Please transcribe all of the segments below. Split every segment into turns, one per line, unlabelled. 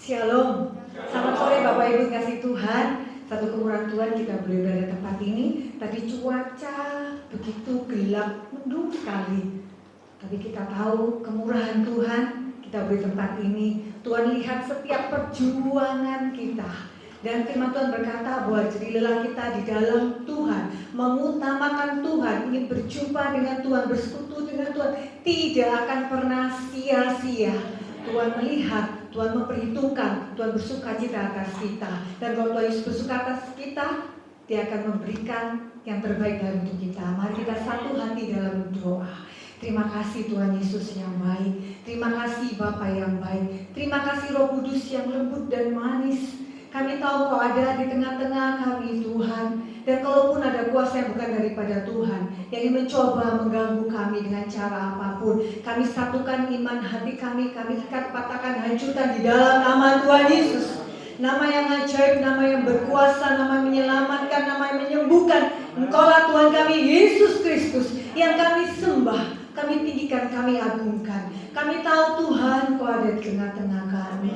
Shalom. Selamat sore Bapak Ibu kasih Tuhan. Satu kemurahan Tuhan kita boleh berada di tempat ini. Tadi cuaca begitu gelap, mendung sekali. Tapi kita tahu kemurahan Tuhan, kita boleh di tempat ini. Tuhan lihat setiap perjuangan kita. Dan firman Tuhan berkata bahwa jerih lelah kita di dalam Tuhan, mengutamakan Tuhan, ingin berjumpa dengan Tuhan, bersekutu dengan Tuhan, tidak akan pernah sia-sia. Tuhan melihat, Tuhan memperhitungkan, Tuhan bersuka cita atas kita. Dan kalau Tuhan Yesus bersuka atas kita, Dia akan memberikan yang terbaik dalam hidup kita. Mari kita satu hati dalam doa. Terima kasih Tuhan Yesus yang baik. Terima kasih Bapa yang baik. Terima kasih Roh Kudus yang lembut dan manis. Kami tahu Kau ada di tengah-tengah kami Tuhan. Dan kalaupun ada kuasa yang bukan daripada Tuhan, yang ingin mencoba mengganggu kami dengan cara apapun, kami satukan iman hati kami ikat patahkan, hancurkan di dalam nama Tuhan Yesus. Nama yang ajaib, nama yang berkuasa, nama yang menyelamatkan, nama yang menyembuhkan. Engkaulah Tuhan kami, Yesus Kristus, yang kami sembah, kami tinggikan, kami agungkan. Kami tahu Tuhan Kau ada di tengah-tengah kami.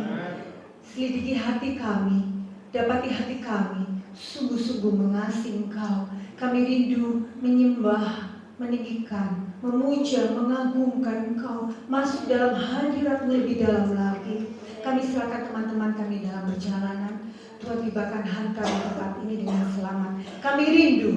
Selidiki hati kami, dapati hati kami, sungguh-sungguh mengasihi Engkau. Kami rindu menyembah, meninggikan, memuja, mengagungkan Engkau. Masuk dalam hadirat lebih dalam lagi. Kami serahkan teman-teman kami dalam perjalanan. Tuhan tibakan hantar di tempat ini dengan selamat. Kami rindu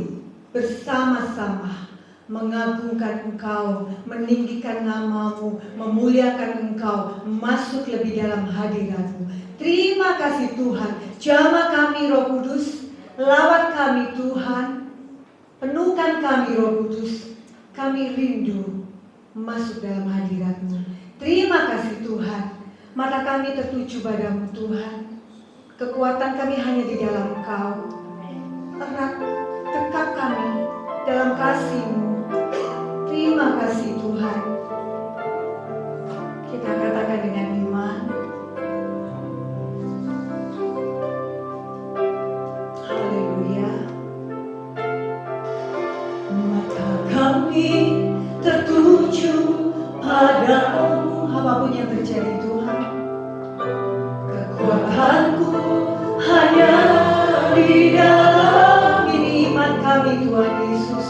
bersama-sama mengagungkan Engkau, meninggikan nama-Mu, memuliakan Engkau, masuk lebih dalam hadirat-Mu. Terima kasih Tuhan. Jamah kami Roh Kudus, lawat kami Tuhan, penuhkan kami Roh Kudus. Kami rindu masuk dalam hadirat-Mu. Terima kasih Tuhan. Mata kami tertuju padamu Tuhan. Kekuatan kami hanya di dalam Engkau. Erat dekat kami dalam kasih-Mu. Terima kasih Tuhan. Kita katakan dengan iman. Haleluya. Mata kami tertuju padamu. Apapun yang terjadi Tuhan, kekuatanku hanya di dalam iman kami Tuhan Yesus.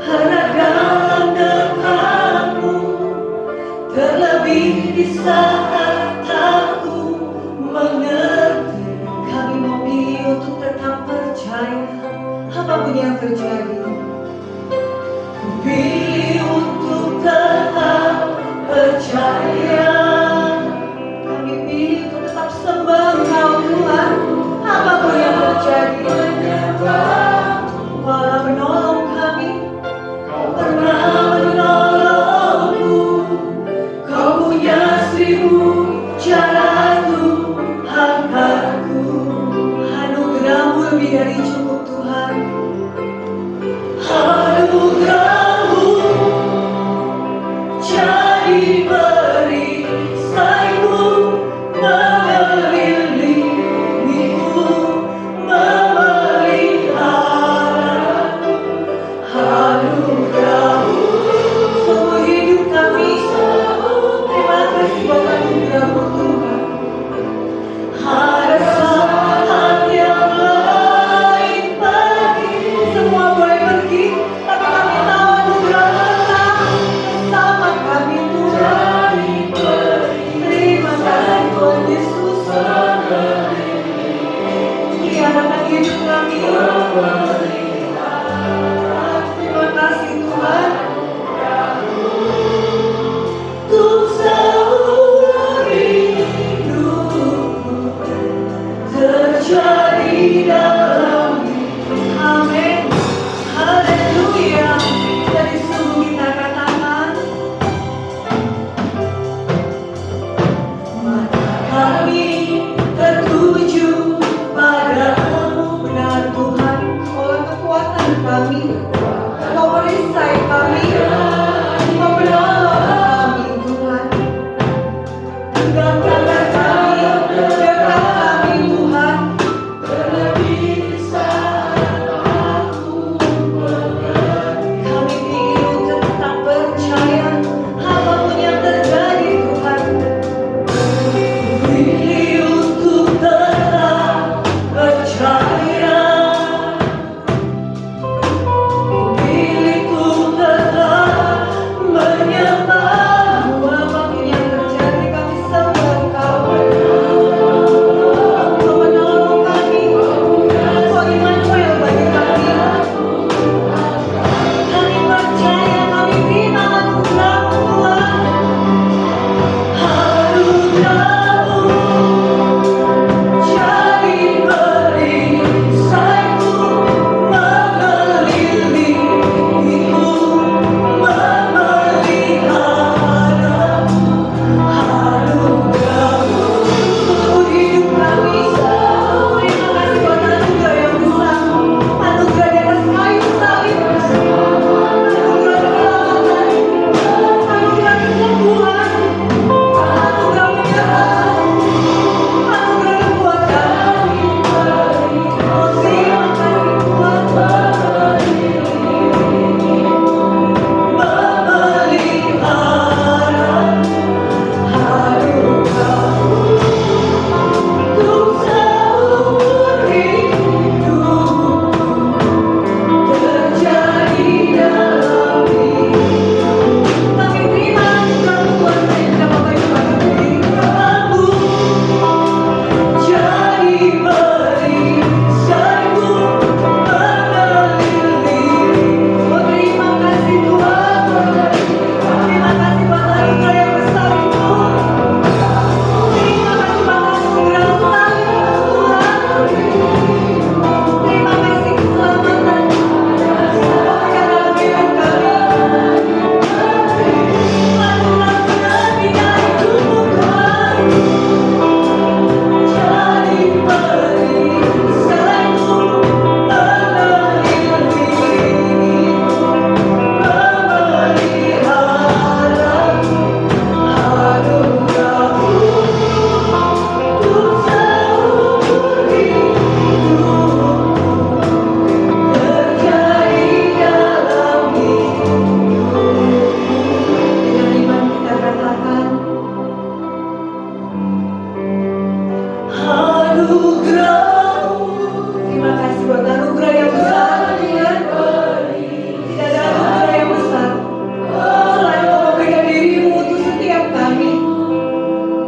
Harap dalam dekatmu, terlebih di saat aku mengerti. Kami memilih untuk tetap percaya apapun yang terjadi. Ku pilih untuk tetap percaya. Kami pilih untuk tetap sembah Engkau Tuhan, apapun yang terjadi. Walau menolong kami, pernah menolongku. Kau punya 1000 cara Tuhanku. Anugerah-Mu lebih dari cukup Tuhan. Anugerah-Mu jadi perisaiku, mengelilingiku, memeliharaku. Anugerah-Mu seumur hidup kami. Terima kasih Bapa anugerah-Mu Tuhan. Ada saat yang lain pergi, semua boleh pergi, tapi kami tahu anugerah Engkau bersama kami Tuhan. Terima kasih Tuhan Yesus. Lihatkan hidup kami. Terima kasih Tuhan. Untuk seumur hidupku terjadi dalam hidup. Amin. Haleluya. Dari sungguh kita katakan, mata kami tertuju padamu. Benar Tuhan, Kau anugerah. Terima kasih buat anugerah yang besar, Tuhan. Tidak ada anugerah yang besar selain Kau memberikan dirimu untuk setiap kami.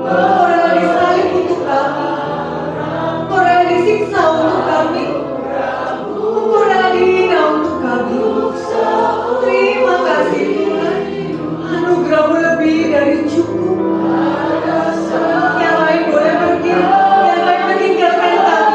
Kau rela disalib untuk kami. Kau rela disiksa untuk kami. Kau rela dihina untuk kami. Terima kasih Tuhan. Anugerah-Mu lebih dari cukup. Yang lain boleh pergi, yang lain meninggalkan kami.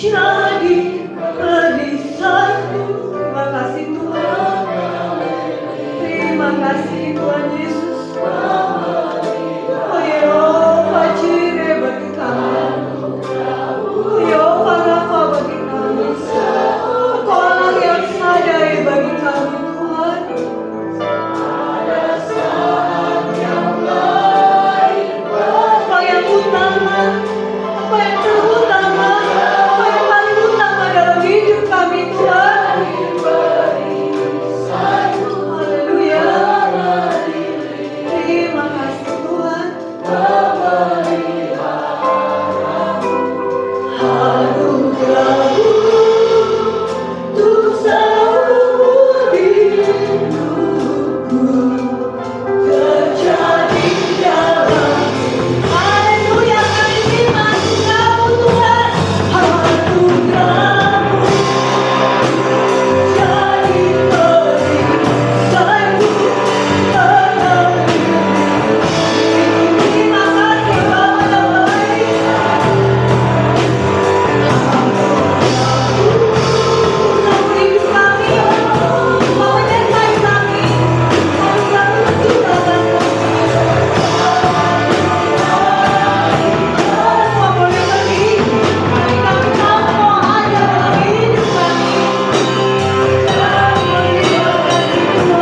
jadi perisaiku. Terima kasih Tuhan. Terima kasih Tuhan Yesus. Oh Yehova Jireh bagi kami. Oh Yehova Rafa bagi kami. Engkau Allah yang sadari bagi kami Tuhan. Apa yang utama, apa yang terutama, apa yang paling utama dalam hidup kami Tuhan. Haleluya. Terima kasih Tuhan. Anugerah-Mu untuk seumur hidupku terjadi dalam. Haleluya, kami terima Engkau Tuhan. Anugerah-Mu jadi perisaiku dalam hidup. Terima kasih Bapa yang baik. Untuk hidup kami, mau menyertai kami, mau selalu mencurahkan kasih. Semua boleh pergi, tapi kami mau Engkau ada dalam hidup kami. Terima kasih Tuhan.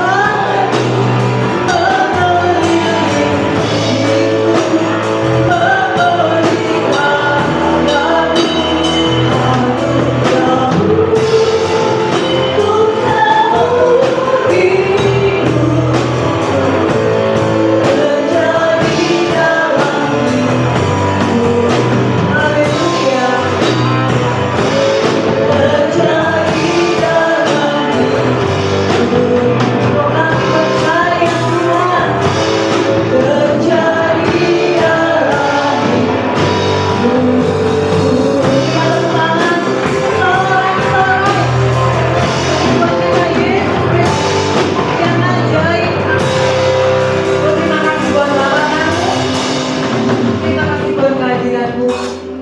Terima kasih buat kehadiran-Mu.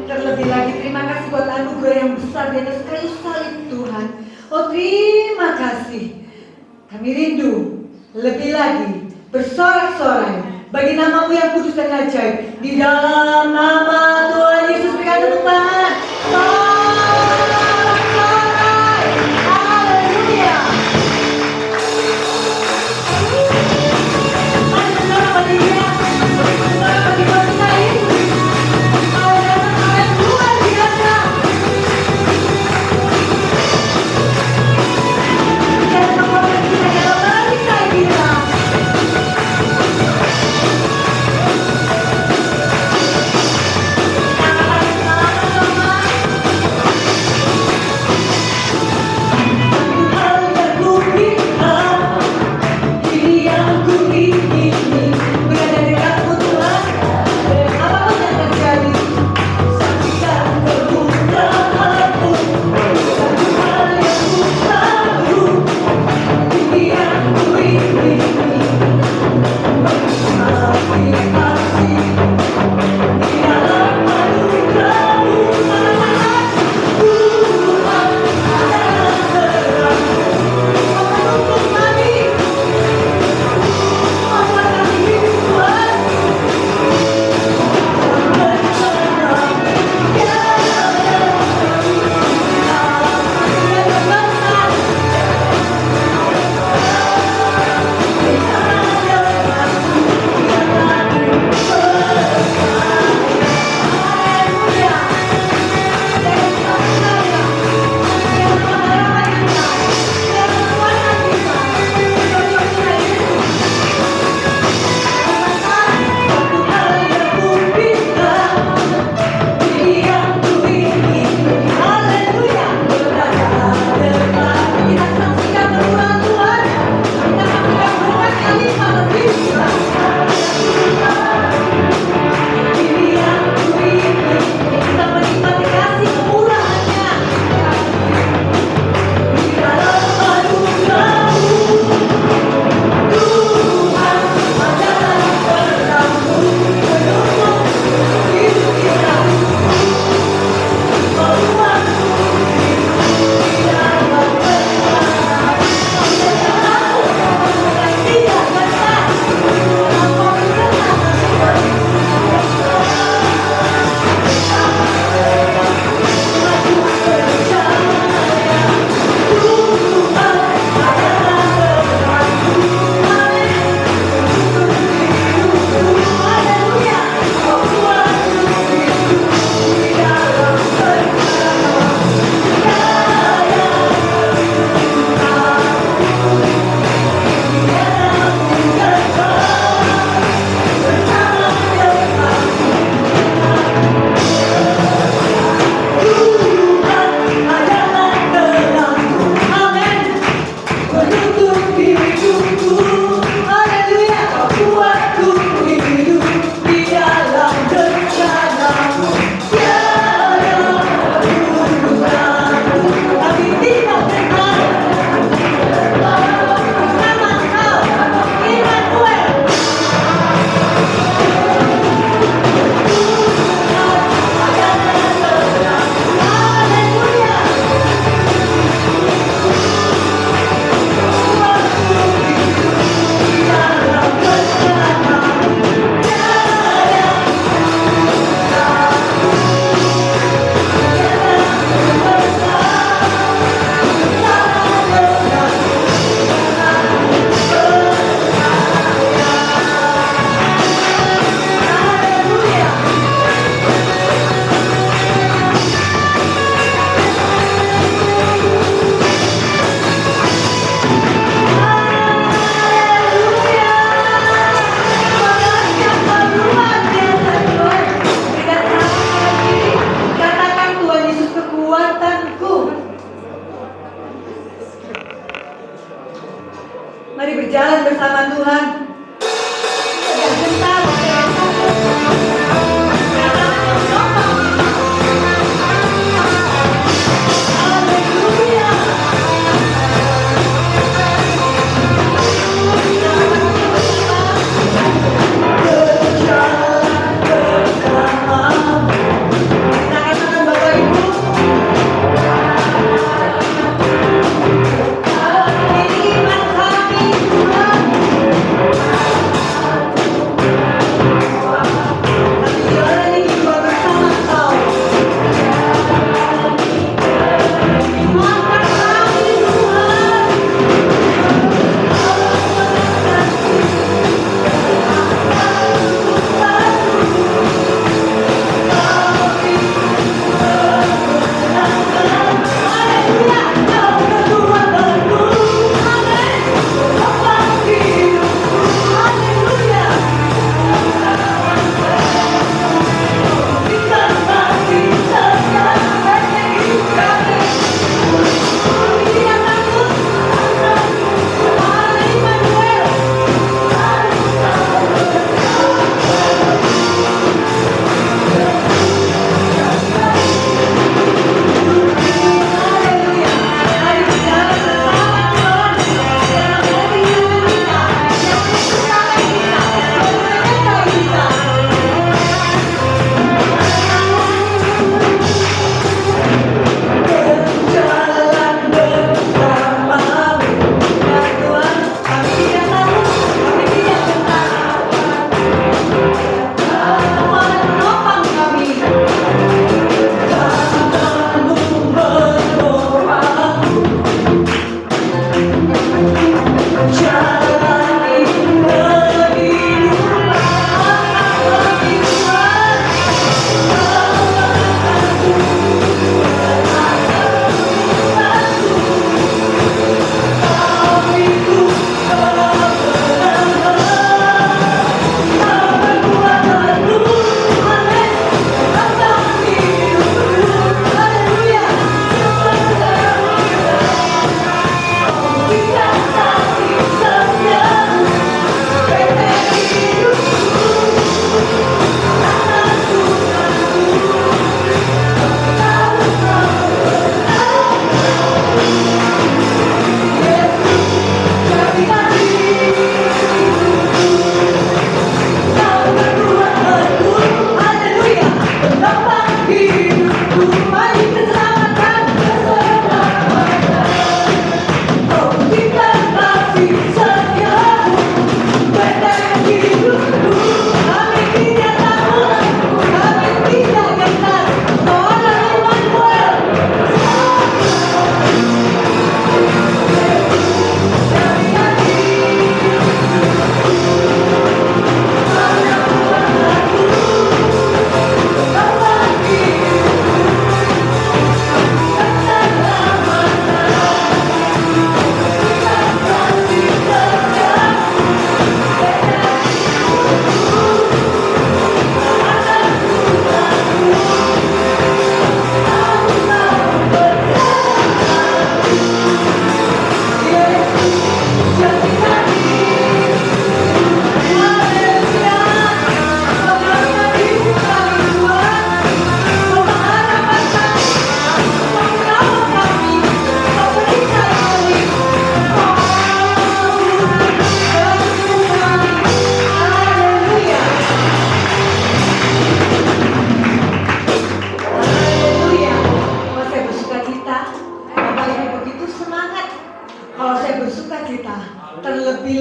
Terlebih lagi terima kasih buat anugerah yang besar di atas kayu salib Tuhan. Oh terima kasih. Kami rindu lebih lagi bersorak-sorai bagi nama-Mu yang kudus dan ajaib. Di dalam nama Tuhan Yesus berikan tepuk tangan. Sorak-sorai. Haleluya. Mari saudara berdiri. Saudara bagi bangsa ini. Ada hal yang luar biasa. Dan membawa kita dalam bangsa kita.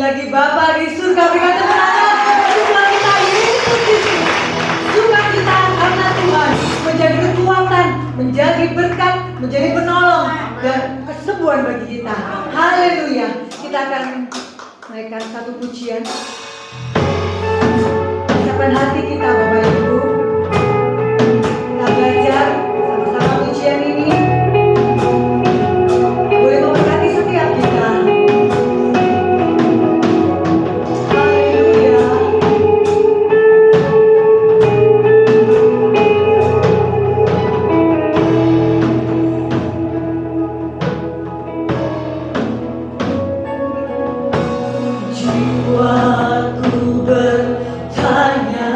lagi Bapa di surga. Berikan tepuk tangan. Suka kita Yesus Kristus. Suka kita karena Tuhan menjadi kekuatan, menjadi berkat, menjadi penolong dan kesembuhan bagi kita. Haleluya. Kita akan naikkan satu pujian. Siapkan hati kita Bapak Ibu. Kita belajar sama-sama pujian ini. Boleh memberkati setiap kita. Haleluya. Jiwaku bertanya,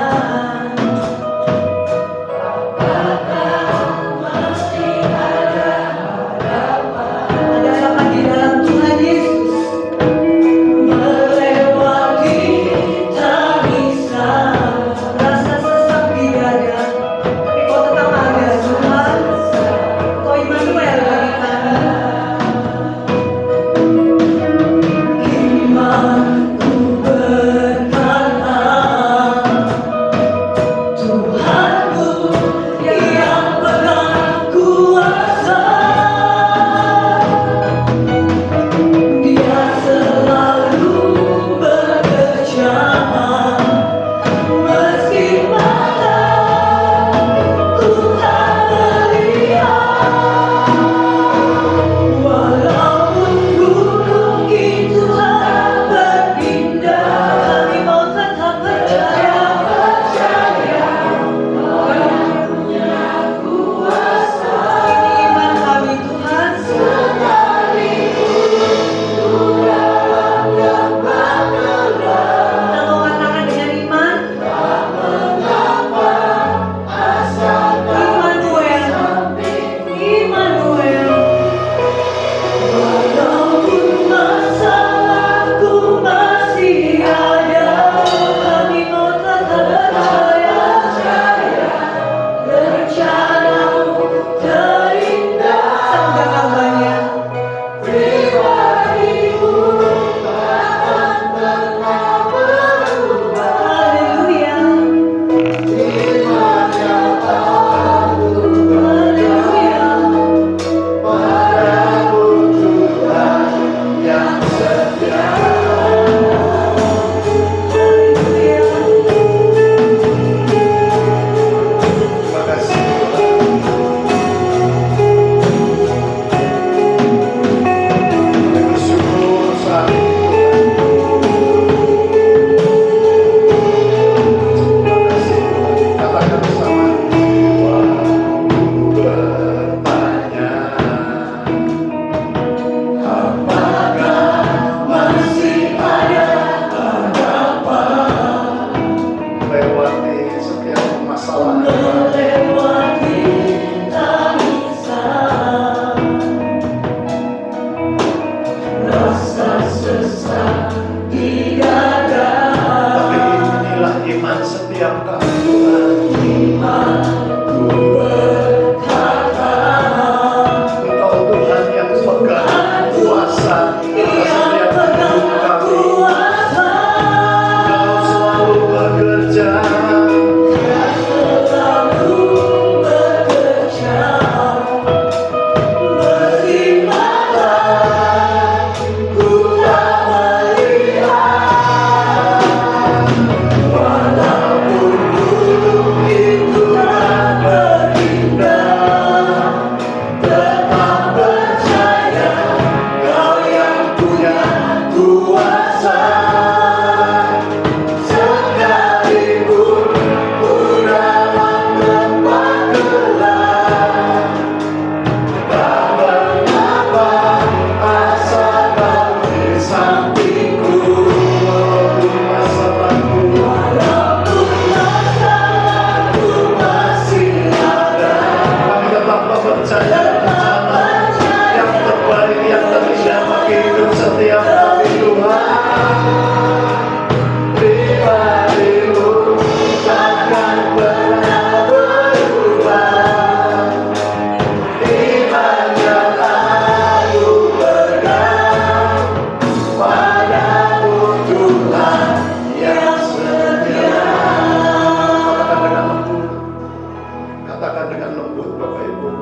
dengan lembut Bapak Ibu.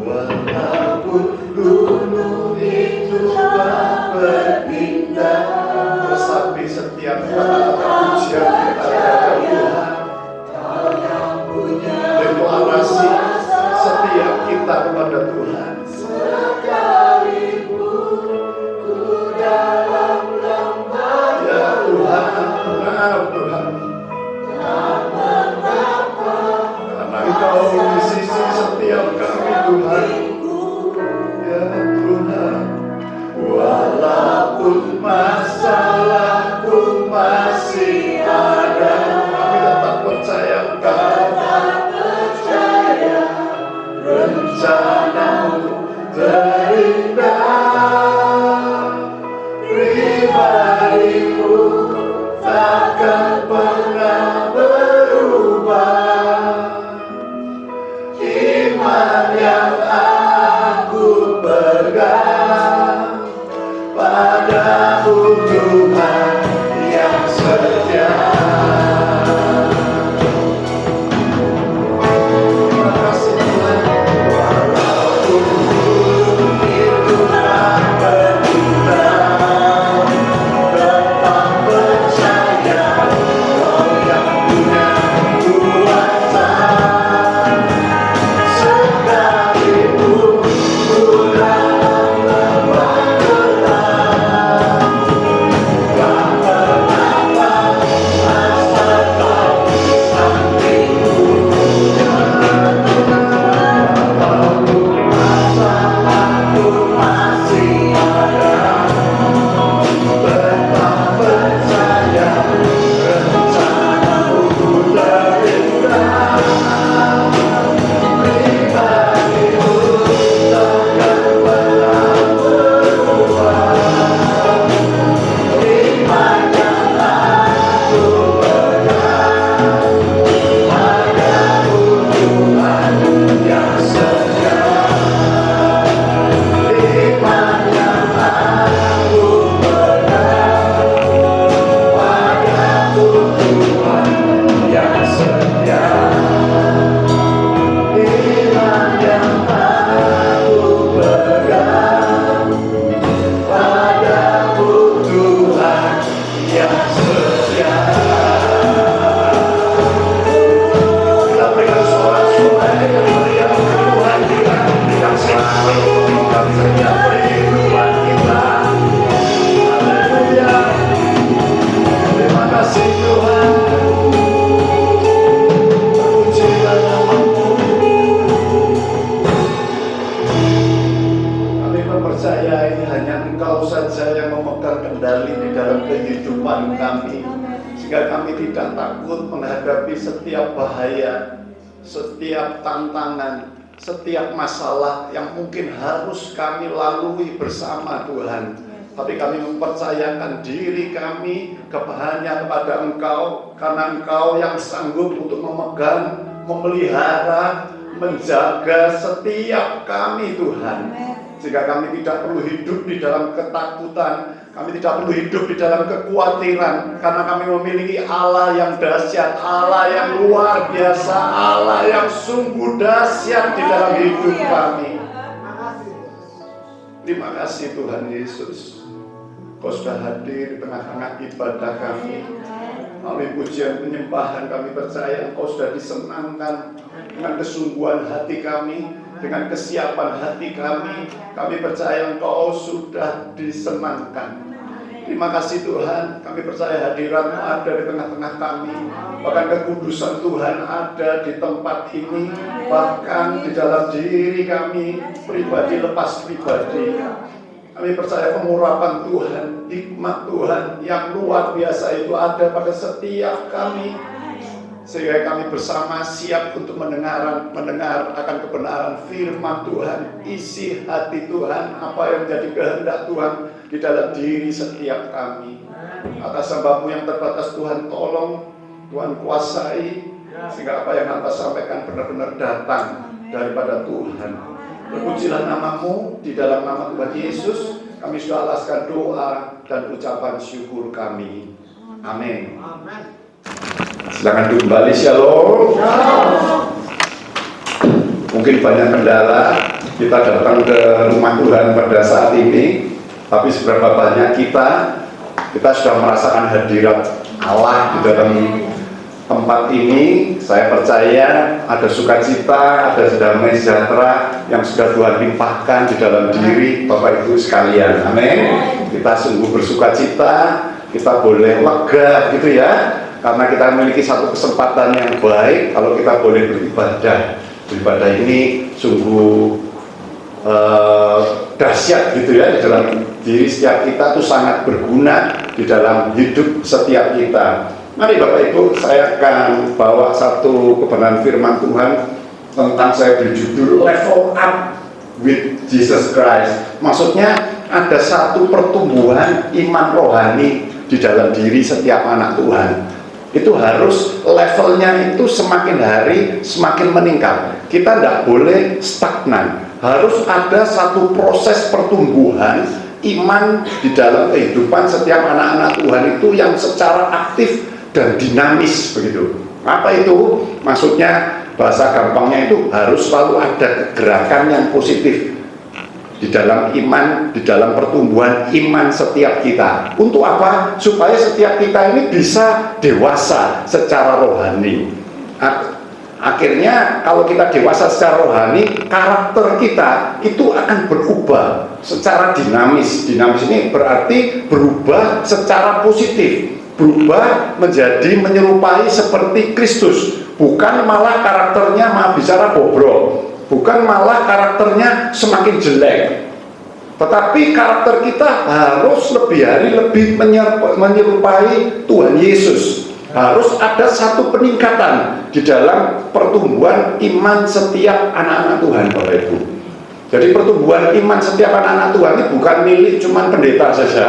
Walaupun gunung itu tak berpindah, tetapi setiap kata-kata pujian kepada Tuhan, deklarasi setiap kita kepada Tuhan. Sekalipun ku dalam lembah, ya Tuhan, benar Tuhan. Karena Engkau di sisi setiap kami Tuhan. Ya Tuhan, walaupun masalahku masih ada, kami tetap percaya Engkau. Rencanamu terindah, pribadimu takkan pernah berubah. Iman yang aku pegang padamu Tuhan yang setia. Setiap tantangan, setiap masalah yang mungkin harus kami lalui bersama Tuhan. Tapi kami mempercayakan diri kami hanya kepada Engkau, karena Engkau yang sanggup untuk memegang, memelihara, menjaga setiap kami Tuhan. Sehingga kami tidak perlu hidup di dalam ketakutan, kami tidak perlu hidup di dalam kekhawatiran, karena kami memiliki Allah yang dahsyat, Allah yang luar biasa, Allah yang sungguh dahsyat di dalam hidup kami. Terima kasih Tuhan Yesus, Kau sudah hadir di tengah-tengah ibadah kami. Melalui pujian penyembahan kami percaya Engkau sudah disenangkan dengan kesungguhan hati kami, dengan kesiapan hati kami. Kami percaya Engkau sudah disenangkan. Terima kasih Tuhan, kami percaya hadirat-Mu ada di tengah-tengah kami. Bahkan kekudusan Tuhan ada di tempat ini, bahkan di dalam diri kami, pribadi lepas pribadi. Kami percaya pengurapan Tuhan, hikmat Tuhan yang luar biasa itu ada pada setiap kami. Sehingga kami bersama siap untuk mendengar akan kebenaran firman Tuhan, isi hati Tuhan, apa yang menjadi kehendak Tuhan di dalam diri setiap kami. Atas hamba-Mu yang terbatas Tuhan tolong, Tuhan kuasai, sehingga apa yang hamba sampaikan benar-benar datang daripada Tuhan. Terpujilah nama-Mu, di dalam nama Tuhan Yesus kami sudah alaskan doa dan ucapan syukur kami. Amin. Silakan duduk kembali. Shalom. mungkin banyak kendala kita datang ke rumah Tuhan pada saat ini, tapi seberapa banyak kita sudah merasakan hadirat Allah di dalam tempat ini. Saya percaya ada sukacita, ada damai sejahtera yang sudah Tuhan limpahkan di dalam diri Bapak Ibu sekalian. Amin. Kita sungguh bersukacita, kita boleh lega gitu ya, karena kita memiliki satu kesempatan yang baik kalau kita boleh beribadah. Beribadah ini sungguh dahsyat gitu ya, di dalam diri setiap kita itu sangat berguna di dalam hidup setiap kita. Mari Bapak Ibu, saya akan bawa satu kebenaran firman Tuhan tentang, saya beri judul Level Up with Jesus Christ. Maksudnya ada satu pertumbuhan iman rohani di dalam diri setiap anak Tuhan. Itu harus levelnya itu semakin hari semakin meningkat. Kita tidak boleh stagnan. Harus ada satu proses pertumbuhan iman di dalam kehidupan setiap anak-anak Tuhan itu yang secara aktif dan dinamis begitu. Apa itu? Maksudnya bahasa gampangnya itu harus selalu ada gerakan yang positif di dalam iman, di dalam pertumbuhan iman setiap kita. Untuk apa? Supaya setiap kita ini bisa dewasa secara rohani. Akhirnya kalau kita dewasa secara rohani, karakter kita itu akan berubah secara dinamis. Dinamis ini berarti berubah secara positif, berubah menjadi menyerupai seperti Kristus. Bukan malah karakternya maaf bicara bobrok, bukan malah karakternya semakin jelek, tetapi karakter kita harus lebih hari lebih menyerupai Tuhan Yesus. Harus ada satu peningkatan di dalam pertumbuhan iman setiap anak-anak Tuhan, Bapak Ibu. Jadi pertumbuhan iman setiap anak-anak Tuhan ini bukan milik cuman pendeta saja,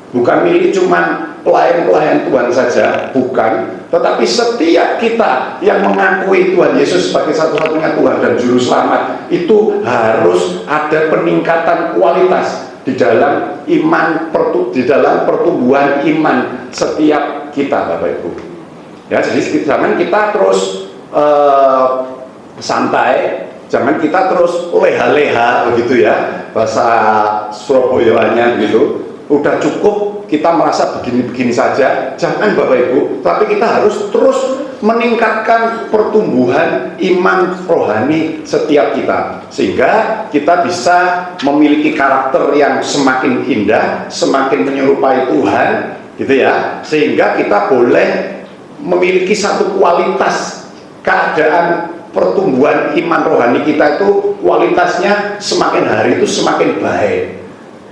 bukan milik cuman pelayan-pelayan Tuhan saja, bukan. Tetapi setiap kita yang mengakui Tuhan Yesus sebagai satu-satunya Tuhan dan Juru Selamat, itu harus ada peningkatan kualitas di dalam iman, di dalam pertumbuhan iman setiap kita, Bapak Ibu. Ya, jadi jangan kita terus santai, jangan kita terus leha-leha begitu ya, bahasa Surabayanya gitu. Udah cukup kita merasa begini-begini saja, jangan Bapak Ibu, tapi kita harus terus meningkatkan pertumbuhan iman rohani setiap kita, sehingga kita bisa memiliki karakter yang semakin indah, semakin menyerupai Tuhan gitu ya, sehingga kita boleh memiliki satu kualitas keadaan pertumbuhan iman rohani kita itu kualitasnya semakin hari itu semakin baik.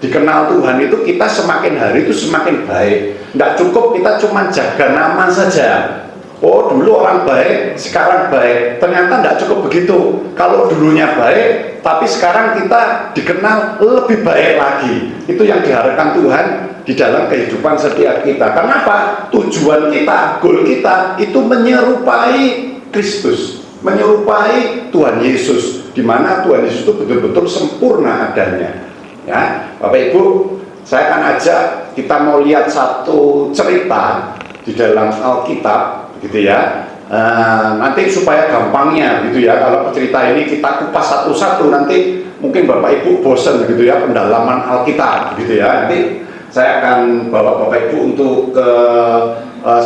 Dikenal Tuhan itu kita semakin hari itu semakin baik. Tidak cukup kita cuma jaga nama saja. Oh dulu orang baik, sekarang baik. Ternyata tidak cukup begitu. Kalau dulunya baik, tapi sekarang kita dikenal lebih baik lagi. Itu yang diharapkan Tuhan di dalam kehidupan setiap kita. Kenapa? Tujuan kita, goal kita itu menyerupai Kristus, menyerupai Tuhan Yesus, di mana Tuhan Yesus itu betul-betul sempurna adanya. Ya, Bapak Ibu, saya akan ajak kita mau lihat satu cerita di dalam Alkitab, gitu ya. Nanti supaya gampangnya, gitu ya. Kalau cerita ini kita kupas satu-satu, nanti mungkin Bapak Ibu bosan, gitu ya, pendalaman Alkitab, gitu ya. Nanti saya akan bawa Bapak Ibu untuk ke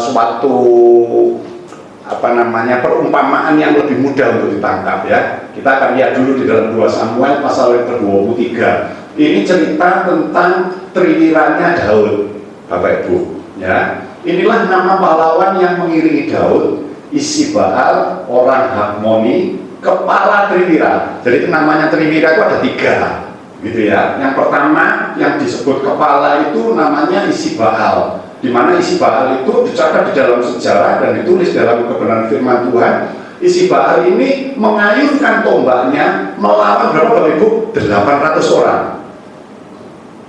suatu perumpamaan yang lebih mudah untuk ditangkap ya. Kita akan lihat dulu di dalam 2 Samuel pasal yang ke-23. Ini cerita tentang triwirannya Daud, Bapak Ibu. Ya, inilah nama pahlawan yang mengiringi Daud, Isibahal, orang Hakmoni, kepala triwira. Jadi namanya triwira itu ada 3, gitu ya. Yang pertama yang disebut kepala itu namanya Isibahal, di mana Isibahal itu dicatat di dalam sejarah dan ditulis dalam kebenaran firman Tuhan. Isibahal ini mengayunkan tombaknya melawan berapa Bapak Ibu? 800 orang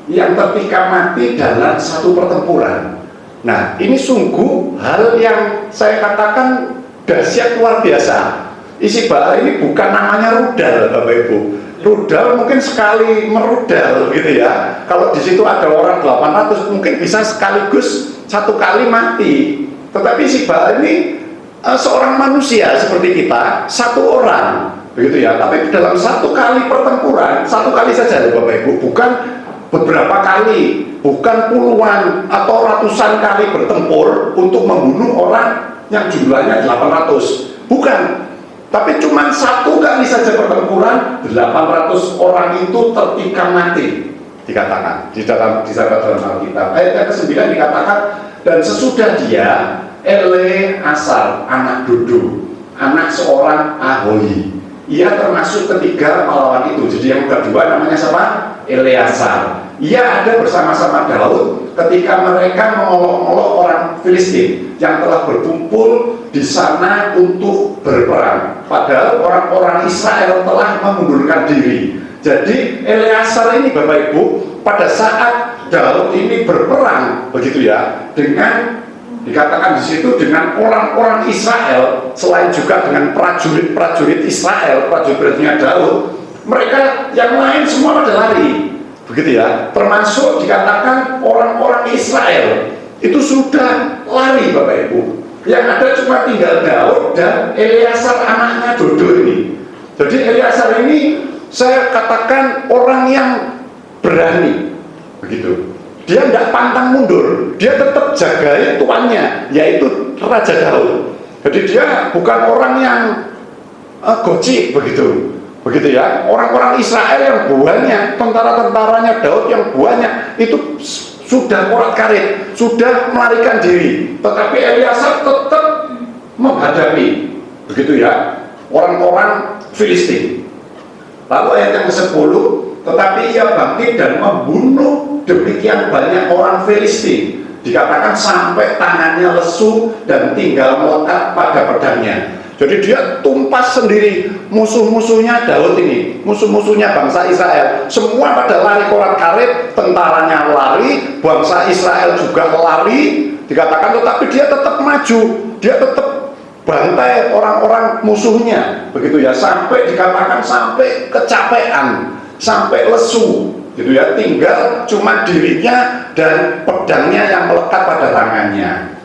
yang tertikam mati dalam satu pertempuran. Nah, ini sungguh hal yang saya katakan dahsyat luar biasa. Isibahal ini bukan namanya rudal, Bapak Ibu. Rudal mungkin sekali merudal gitu ya. Kalau di situ ada orang 800 mungkin bisa sekaligus satu kali mati. Tetapi Isibahal ini seorang manusia seperti kita, satu orang begitu ya. Tapi dalam satu kali pertempuran, satu kali saja loh Bapak Ibu, bukan beberapa kali, bukan puluhan atau ratusan kali bertempur untuk membunuh orang yang jumlahnya 800, bukan. Tapi cuma satu kali saja pertempuran, 800 orang itu tertikam mati, dikatakan di dalam Alkitab. Ayat yang ke-9 dikatakan, dan sesudah dia Eleasar anak Dodo, anak seorang Ahoi, ia termasuk ketiga pahlawan itu. Jadi yang kedua namanya siapa? Eleasar. Ia ada bersama-sama Daud ketika mereka mengolok-olok orang Filistin yang telah berkumpul di sana untuk berperang. Padahal orang-orang Israel telah mengundurkan diri. Jadi Eleasar ini Bapak Ibu, pada saat Daud ini berperang, begitu ya, dengan dikatakan di situ dengan orang-orang Israel, selain juga dengan prajurit-prajurit Israel, prajurit-prajuritnya Daud, mereka yang lain semua pada lari, begitu ya. Termasuk dikatakan orang-orang Israel itu sudah lari Bapak Ibu. Yang ada cuma tinggal Daud dan Eleasar anaknya Dodo ini. Jadi Eleasar ini saya katakan orang yang berani, begitu. Dia tidak pantang mundur, dia tetap jagai tuannya, yaitu Raja Daud. Jadi dia bukan orang yang gocik begitu ya. Orang-orang Israel yang banyak, tentara-tentaranya Daud yang banyak itu sudah korat-karit, sudah melarikan diri. Tetapi Eleasar tetap menghadapi, begitu ya, orang-orang Filistin. Lalu ayat yang ke-10, tetapi ia bangkit dan membunuh demikian banyak orang Filistin, dikatakan sampai tangannya lesu dan tinggal melekat pada pedangnya. Jadi dia tumpas sendiri musuh-musuhnya Daud ini, musuh-musuhnya bangsa Israel. Semua pada lari korat-karit, tentaranya lari, bangsa Israel juga lari, dikatakan, tetapi dia tetap maju, dia tetap bantai orang-orang musuhnya, begitu ya, sampai dikatakan sampai kecapean, sampai lesu, gitu ya, tinggal cuma dirinya dan pedangnya yang melekat pada tangannya.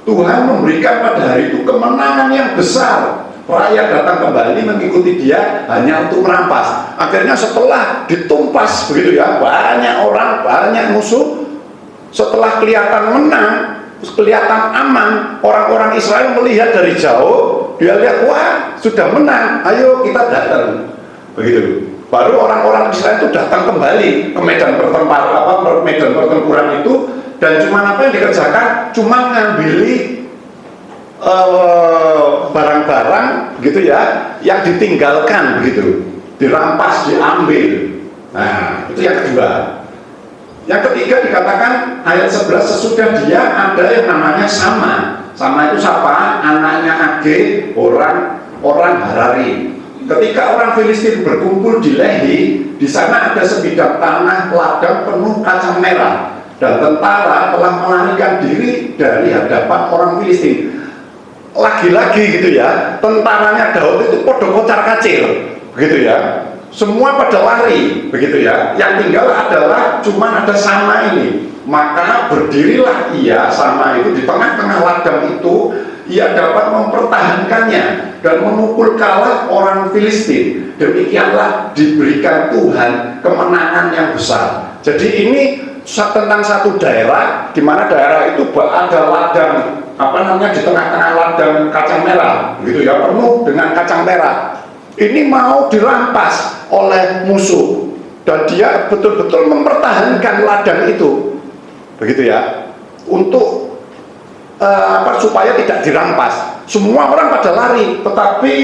Tuhan memberikan pada hari itu kemenangan yang besar. Rakyat datang kembali mengikuti dia hanya untuk merampas. Akhirnya setelah ditumpas, begitu ya, banyak orang, banyak musuh, setelah kelihatan menang, kelihatan aman, orang-orang Israel melihat dari jauh, dia lihat, wah sudah menang, ayo kita datang, begitu. Baru orang-orang Israel itu datang kembali ke medan pertempuran itu, dan cuma apa yang dikerjakan, cuma ngambil barang-barang, gitu ya, yang ditinggalkan, begitu, dirampas, diambil. Nah, itu yang kedua. Yang ketiga dikatakan ayat 11, sesudah dia ada yang namanya Sama. Sama itu siapa? Anaknya Age, orang Harari. Ketika orang Filistin berkumpul di Lehi, di sana ada sebidang tanah ladang penuh kacang merah, dan tentara telah melarikan diri dari hadapan orang Filistin. Lagi-lagi gitu ya, tentaranya Daud itu podo kocar-kacir, begitu ya. Semua pada lari, begitu ya. Yang tinggal adalah cuma ada Sama ini. Maka berdirilah ia, Sama itu, di tengah-tengah ladang itu. Ia dapat mempertahankannya dan memukul kalah orang Filistin. Demikianlah diberikan Tuhan kemenangan yang besar. Jadi ini tentang satu daerah, di mana daerah itu ada ladang, di tengah-tengah ladang kacang merah, begitu ya, penuh dengan kacang merah. Ini mau dirampas oleh musuh, dan dia betul-betul mempertahankan ladang itu, begitu ya, untuk supaya tidak dirampas. Semua orang pada lari, tetapi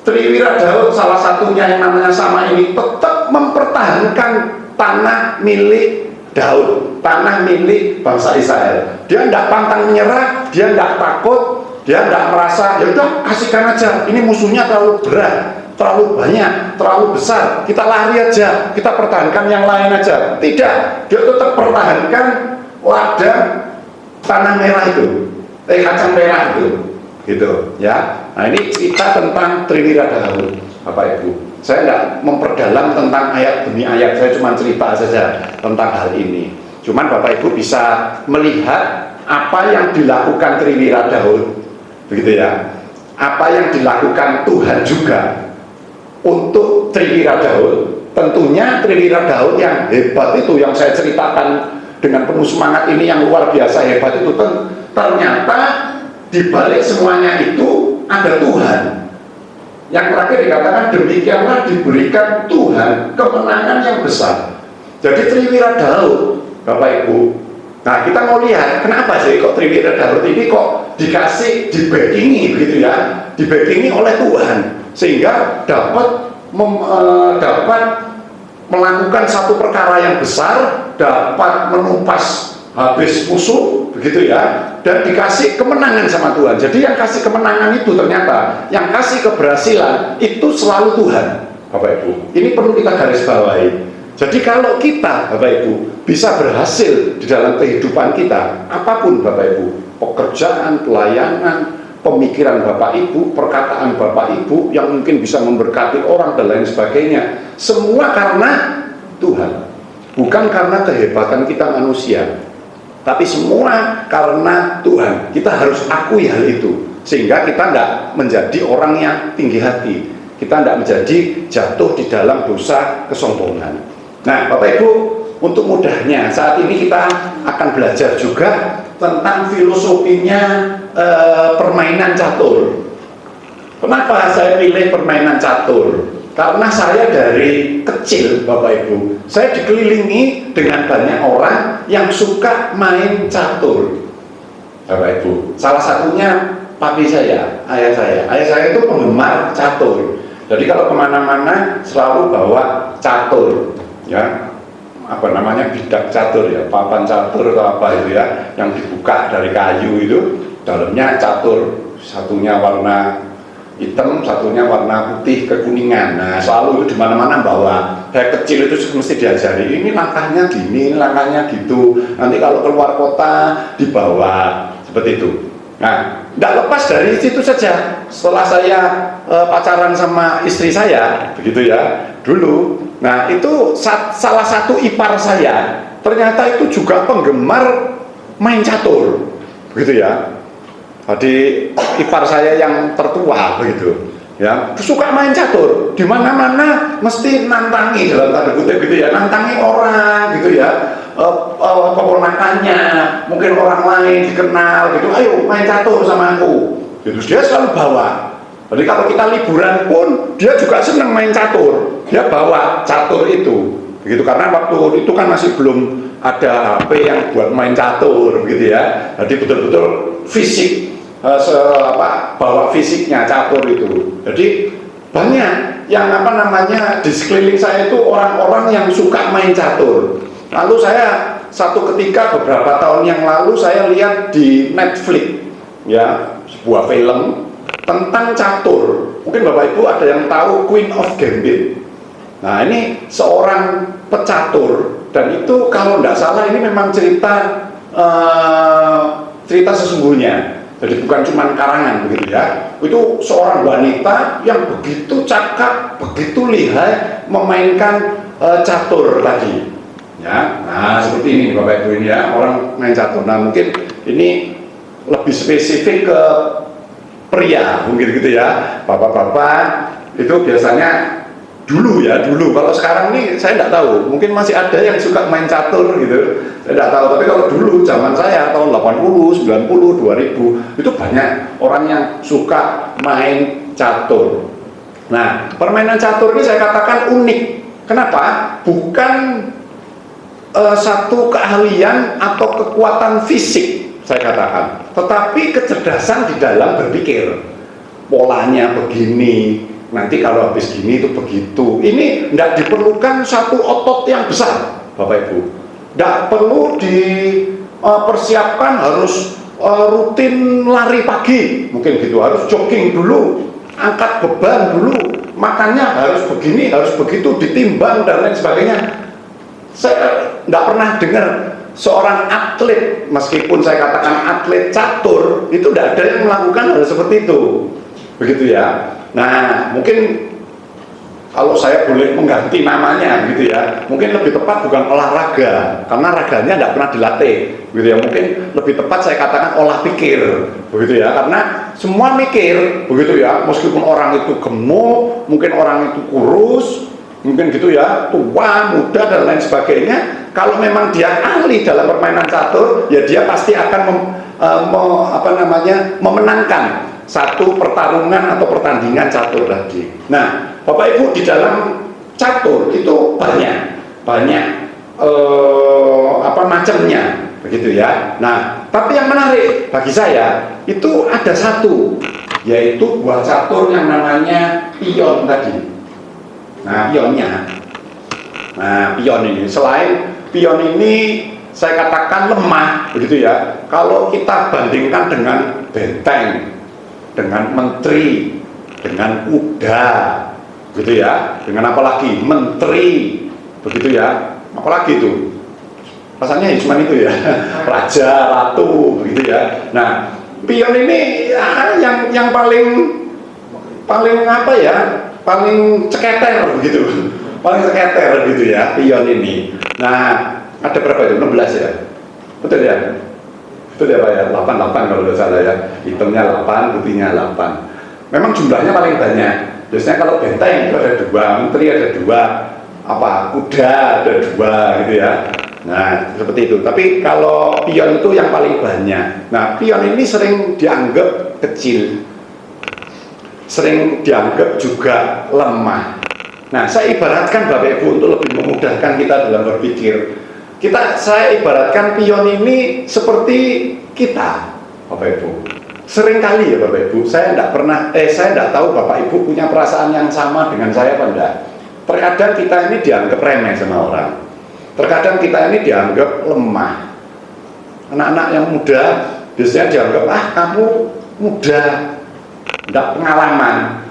Triwira Daud salah satunya yang namanya Sama ini tetap mempertahankan tanah milik Daud, tanah milik bangsa Israel. Dia tidak pantang menyerah, dia tidak takut, dia tidak merasa, ya udah kasihkan aja, ini musuhnya terlalu berat, terlalu banyak, terlalu besar, kita lari aja, kita pertahankan yang lain aja. Tidak, dia tetap pertahankan ladang tanah merah itu, kacang merah itu, gitu ya. Nah, ini cerita tentang Triwira Daud, Bapak Ibu. Saya tidak memperdalam tentang ayat demi ayat, saya cuma cerita saja tentang hal ini. Cuman Bapak Ibu bisa melihat apa yang dilakukan Triwira Daud, begitu ya. Apa yang dilakukan Tuhan juga, untuk Triwira Daud, tentunya Triwira Daud yang hebat itu, yang saya ceritakan dengan penuh semangat ini, yang luar biasa hebat itu, ternyata di balik semuanya itu ada Tuhan. Yang terakhir dikatakan demikianlah diberikan Tuhan kemenangan yang besar. Jadi Triwira Daud, Bapak Ibu, nah kita mau lihat kenapa sih kok Triwira Daud ini kok dikasih dibackingi begitu ya, dibackingi oleh Tuhan sehingga dapat melakukan satu perkara yang besar, dapat menumpas habis musuh begitu ya, dan dikasih kemenangan sama Tuhan. Jadi yang kasih kemenangan itu ternyata, yang kasih keberhasilan itu selalu Tuhan, Bapak Ibu. Ini perlu kita garis bawahi. Jadi kalau kita, Bapak Ibu, bisa berhasil di dalam kehidupan kita, apapun Bapak Ibu, pekerjaan, pelayanan, pemikiran Bapak Ibu, perkataan Bapak Ibu yang mungkin bisa memberkati orang dan lain sebagainya, semua karena Tuhan, bukan karena kehebatan kita manusia, tapi semua karena Tuhan. Kita harus akui hal itu sehingga kita tidak menjadi orang yang tinggi hati, kita tidak menjadi jatuh di dalam dosa kesombongan. Nah Bapak Ibu, untuk mudahnya saat ini kita akan belajar juga tentang filosofinya permainan catur. Kenapa saya pilih permainan catur? Karena saya dari kecil, Bapak Ibu, saya dikelilingi dengan banyak orang yang suka main catur, Bapak Ibu. Salah satunya papi saya, ayah saya. Ayah saya itu penggemar catur. Jadi kalau kemana-mana selalu bawa catur, ya, apa namanya, bidak catur ya, papan catur atau apa itu ya, yang dibuka dari kayu itu, dalamnya catur, satunya warna hitam, satunya warna putih kekuningan. Nah selalu itu dimana-mana bawa. Saya kecil itu mesti diajari, ini langkahnya gini, ini langkahnya gitu, nanti kalau keluar kota dibawa, seperti itu. Nah tidak lepas dari situ saja. Setelah saya pacaran sama istri saya, begitu ya, dulu, nah itu salah satu ipar saya ternyata itu juga penggemar main catur, begitu ya. Jadi ipar saya yang tertua begitu ya, suka main catur, di mana-mana mesti nantangi, dalam tanda kutip gitu ya, nantangi orang gitu ya, keponakannya, mungkin orang lain dikenal gitu, ayo main catur sama aku gitu, dia selalu bawa. Jadi kalau kita liburan pun dia juga senang main catur, dia bawa catur itu begitu, karena waktu itu kan masih belum ada HP yang buat main catur begitu ya. Jadi betul-betul fisik, bawa fisiknya catur itu. Jadi banyak yang di sekeliling saya itu orang-orang yang suka main catur. Lalu saya satu ketika beberapa tahun yang lalu saya lihat di Netflix ya, sebuah film tentang catur. Mungkin Bapak Ibu ada yang tahu Queen of Gambit. Nah ini seorang pecatur, dan itu kalau tidak salah ini memang cerita sesungguhnya. Jadi bukan cuma karangan begitu ya. Itu seorang wanita yang begitu cakap, begitu lihai memainkan catur tadi. Ya, nah seperti ini Bapak Ibu ini ya, orang main catur. Nah mungkin ini lebih spesifik ke pria, mungkin gitu ya. Bapak-bapak itu biasanya dulu ya, kalau sekarang nih saya tidak tahu, mungkin masih ada yang suka main catur gitu, saya tidak tahu. Tapi kalau dulu zaman saya tahun 80, 90, 2000 itu banyak orang yang suka main catur. Nah permainan catur ini saya katakan unik. Kenapa? Bukan satu keahlian atau kekuatan fisik saya katakan, tetapi kecerdasan di dalam berpikir. Polanya begini, nanti kalau habis gini itu begitu. Ini tidak diperlukan satu otot yang besar, Bapak Ibu. Tidak perlu dipersiapkan harus rutin lari pagi, mungkin gitu, harus jogging dulu, angkat beban dulu, makannya harus begini, harus begitu, ditimbang dan lain sebagainya. Saya tidak pernah dengar seorang atlet, meskipun saya katakan atlet catur, itu tidak ada yang melakukan hal seperti itu, begitu ya. Nah mungkin kalau saya boleh mengganti namanya gitu ya, mungkin lebih tepat bukan olahraga, karena raganya tidak pernah dilatih gitu ya. Mungkin lebih tepat saya katakan olah pikir begitu ya, karena semua mikir begitu ya, meskipun orang itu gemuk, mungkin orang itu kurus, mungkin gitu ya, tua, muda dan lain sebagainya. Kalau memang dia ahli dalam permainan catur, ya dia pasti akan memenangkan satu pertarungan atau pertandingan catur tadi. Nah, Bapak Ibu, di dalam catur itu banyak macamnya, begitu ya. Nah, tapi yang menarik bagi saya itu ada satu, yaitu buah catur yang namanya pion tadi. Nah, pionnya. Nah, pion ini, selain pion ini saya katakan lemah, begitu ya. Kalau kita bandingkan dengan benteng, dengan menteri, dengan kuda, begitu ya. Dengan apa lagi? Menteri, begitu ya. Apalagi itu? Rasanya cuma itu ya. Raja, ratu, begitu ya. Nah, pion ini yang paling apa ya? Paling ceketer begitu. Paling ceketer gitu ya, pion ini. Nah, ada berapa itu? 16 ya? Betul ya? Betul ya Pak ya? 88 kalau tidak salah ya. Hitamnya 8, putihnya 8. Memang jumlahnya paling banyak. Biasanya kalau benteng itu ada 2, menteri ada 2, kuda ada 2 gitu ya. Nah, seperti itu. Tapi kalau pion itu yang paling banyak. Nah, pion ini sering dianggap kecil, sering dianggap juga lemah. Nah, saya ibaratkan Bapak Ibu untuk lebih memudahkan kita dalam berpikir. Saya ibaratkan pion ini seperti kita, Bapak Ibu. Seringkali ya Bapak Ibu, saya tidak tahu Bapak Ibu punya perasaan yang sama dengan saya apa enggak. Terkadang kita ini dianggap remeh sama orang. Terkadang kita ini dianggap lemah. Anak-anak yang muda biasanya dianggap, kamu muda, tidak pengalaman.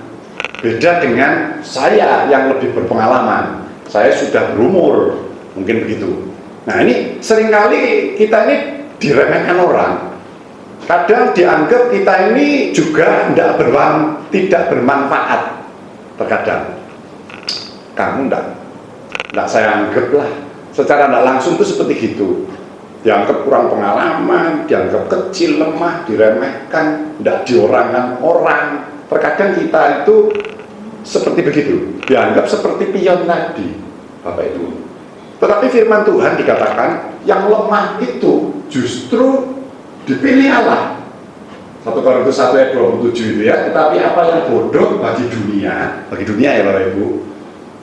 Beda dengan saya yang lebih berpengalaman. Saya sudah berumur, mungkin begitu. Nah, ini seringkali kita ini diremehkan orang. Kadang dianggap kita ini juga tidak bermanfaat. Terkadang kamu tidak saya anggap lah. Secara tidak langsung itu seperti itu. Dianggap kurang pengalaman, dianggap kecil, lemah, diremehkan, tidak diorangkan orang. Terkadang kita itu seperti begitu, dianggap seperti pion tadi, Bapak Ibu. Tetapi firman Tuhan dikatakan yang lemah itu justru dipilih Allah. 1 Korintus 1 ayat 27 itu ya. Tetapi apa yang bodoh bagi dunia ya Bapak Ibu,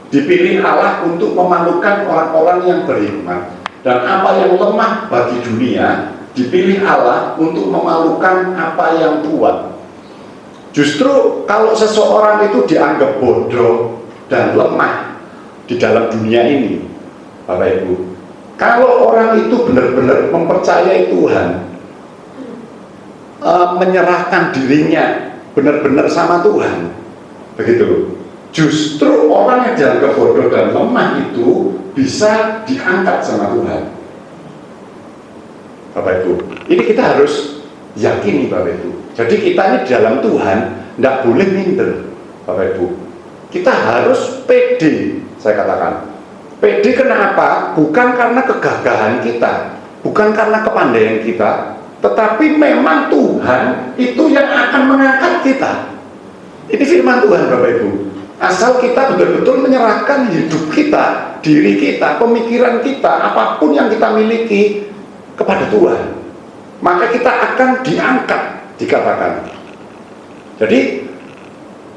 dipilih Allah untuk memalukan orang-orang yang beriman. Dan apa yang lemah bagi dunia dipilih Allah untuk memalukan apa yang kuat. Justru kalau seseorang itu dianggap bodoh dan lemah di dalam dunia ini, Bapak Ibu, kalau orang itu benar-benar mempercayai Tuhan, menyerahkan dirinya benar-benar sama Tuhan, begitu, justru orang yang dianggap bodoh dan lemah itu bisa diangkat sama Tuhan. Bapak Ibu, ini kita harus yakini Bapak Ibu. Jadi kita ini di dalam Tuhan tidak boleh minder, Bapak Ibu. Kita harus pede, saya katakan. Pede kenapa? Bukan karena kegagahan kita, bukan karena kepandaian kita, tetapi memang Tuhan itu yang akan mengangkat kita. Ini firman Tuhan Bapak Ibu. Asal kita betul-betul menyerahkan hidup kita, diri kita, pemikiran kita, apapun yang kita miliki kepada Tuhan, maka kita akan diangkat, dikatakan. Jadi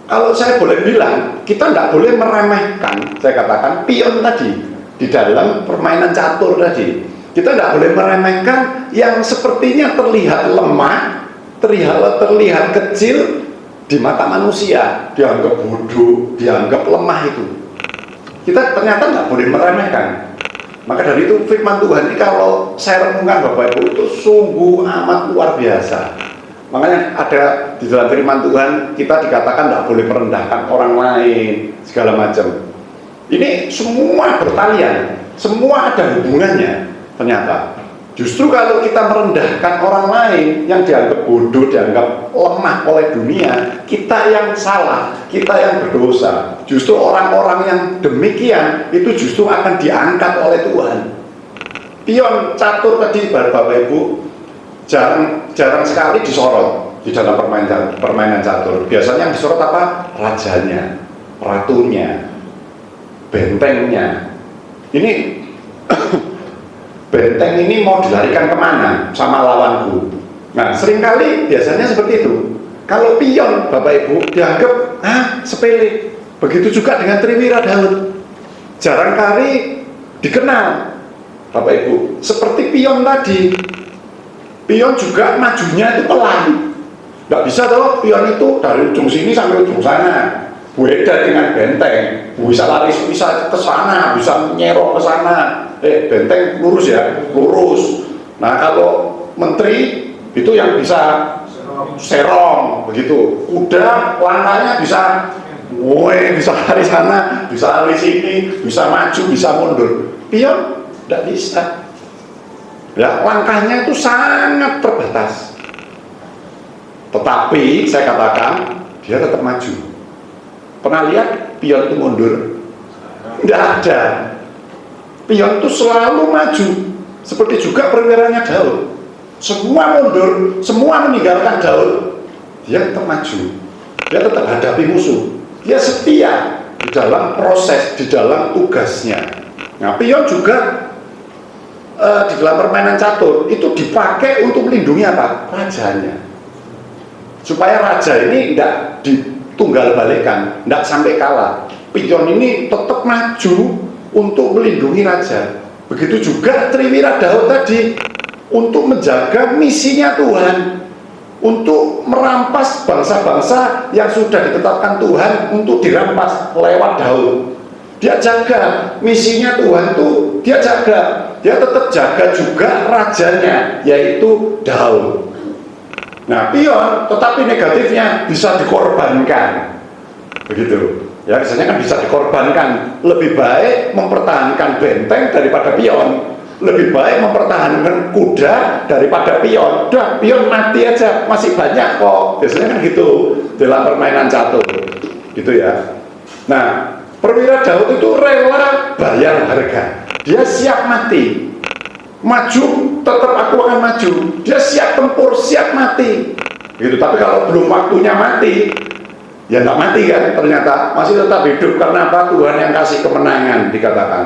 kalau saya boleh bilang, kita tidak boleh meremehkan, saya katakan, pion tadi di dalam permainan catur tadi. Kita tidak boleh meremehkan yang sepertinya terlihat lemah, terlihat kecil di mata manusia, dianggap bodoh, dianggap lemah itu. Kita ternyata tidak boleh meremehkan. Maka dari itu firman Tuhan ini kalau saya renungkan Bapak Ibu itu sungguh amat luar biasa. Makanya ada di dalam firman Tuhan kita dikatakan tidak boleh merendahkan orang lain segala macam. Ini semua bertalian, semua ada hubungannya ternyata. Justru kalau kita merendahkan orang lain yang dianggap bodoh, dianggap lemah oleh dunia, kita yang salah, kita yang berdosa. Justru orang-orang yang demikian itu justru akan diangkat oleh Tuhan. Pion catur tadi Bapak Ibu jarang sekali disorot. di dalam permainan catur. Biasanya yang disorot apa? Rajanya, ratunya, bentengnya. Ini benteng ini mau dilarikan kemana sama lawanku. Nah, seringkali biasanya seperti itu. Kalau pion, Bapak Ibu, dianggap sepele. Begitu juga dengan Triwira Daud. Jarang kali dikenal, Bapak Ibu. Seperti pion tadi. Pion juga majunya itu pelan. Nggak bisa toh pion itu dari ujung sini sampai ujung sana. Beda dengan benteng, bisa lari, bisa ke sana, bisa nyerok ke sana. Benteng lurus ya, lurus. Nah, kalau menteri itu yang bisa serong begitu. Kuda langkahnya bisa bisa lari sana, bisa lari sini, bisa maju, bisa mundur. Pion tidak bisa. Ya, langkahnya itu sangat terbatas. Tetapi saya katakan dia tetap maju. Pernah lihat pion itu mundur? Tidak ada. Pion itu selalu maju. Seperti juga perwiranya Daud. Semua mundur, semua meninggalkan Daud. Dia tetap maju. Dia tetap hadapi musuh. Dia setia di dalam proses, di dalam tugasnya. Nah, pion juga di dalam permainan catur itu dipakai untuk melindungi apa? Rajanya. Supaya raja ini tidak ditunggal balikan, tidak sampai kalah. Pion ini tetap maju untuk melindungi raja. Begitu juga Triwira Daud tadi, untuk menjaga misinya Tuhan, untuk merampas bangsa-bangsa yang sudah ditetapkan Tuhan untuk dirampas lewat Daud. Dia jaga misinya Tuhan tuh, dia jaga. Dia tetap jaga juga rajanya, yaitu Daud. Nah, pion tetapi negatifnya bisa dikorbankan. Begitu. Ya, biasanya kan bisa dikorbankan. Lebih baik mempertahankan benteng daripada pion. Lebih baik mempertahankan kuda daripada pion. Udah, pion mati aja, masih banyak kok. Biasanya kan gitu dalam permainan catur. Gitu ya. Nah, Perwira Daud itu rela bayar harga. Dia siap mati. Maju, tetap aku akan maju. Dia siap tempur, siap mati. Gitu. Tapi kalau belum waktunya mati, ya nggak mati kan, ternyata masih tetap hidup. Karena apa? Tuhan yang kasih kemenangan, dikatakan.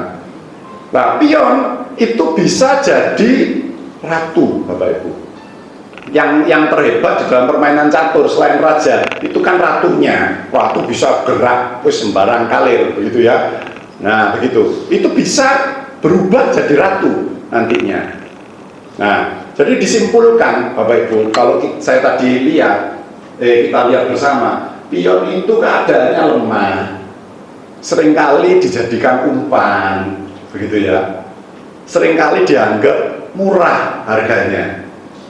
Nah, pion itu bisa jadi ratu, Bapak Ibu. Yang terhebat di dalam permainan catur selain raja itu kan ratunya. Ratu bisa gerak sembarang kalir, begitu ya. Nah, begitu. Itu bisa berubah jadi ratu nantinya. Nah, jadi disimpulkan, Bapak Ibu, kalau saya tadi lihat, kita lihat bersama, pion itu keadaannya lemah, seringkali dijadikan umpan, begitu ya. Seringkali dianggap murah harganya.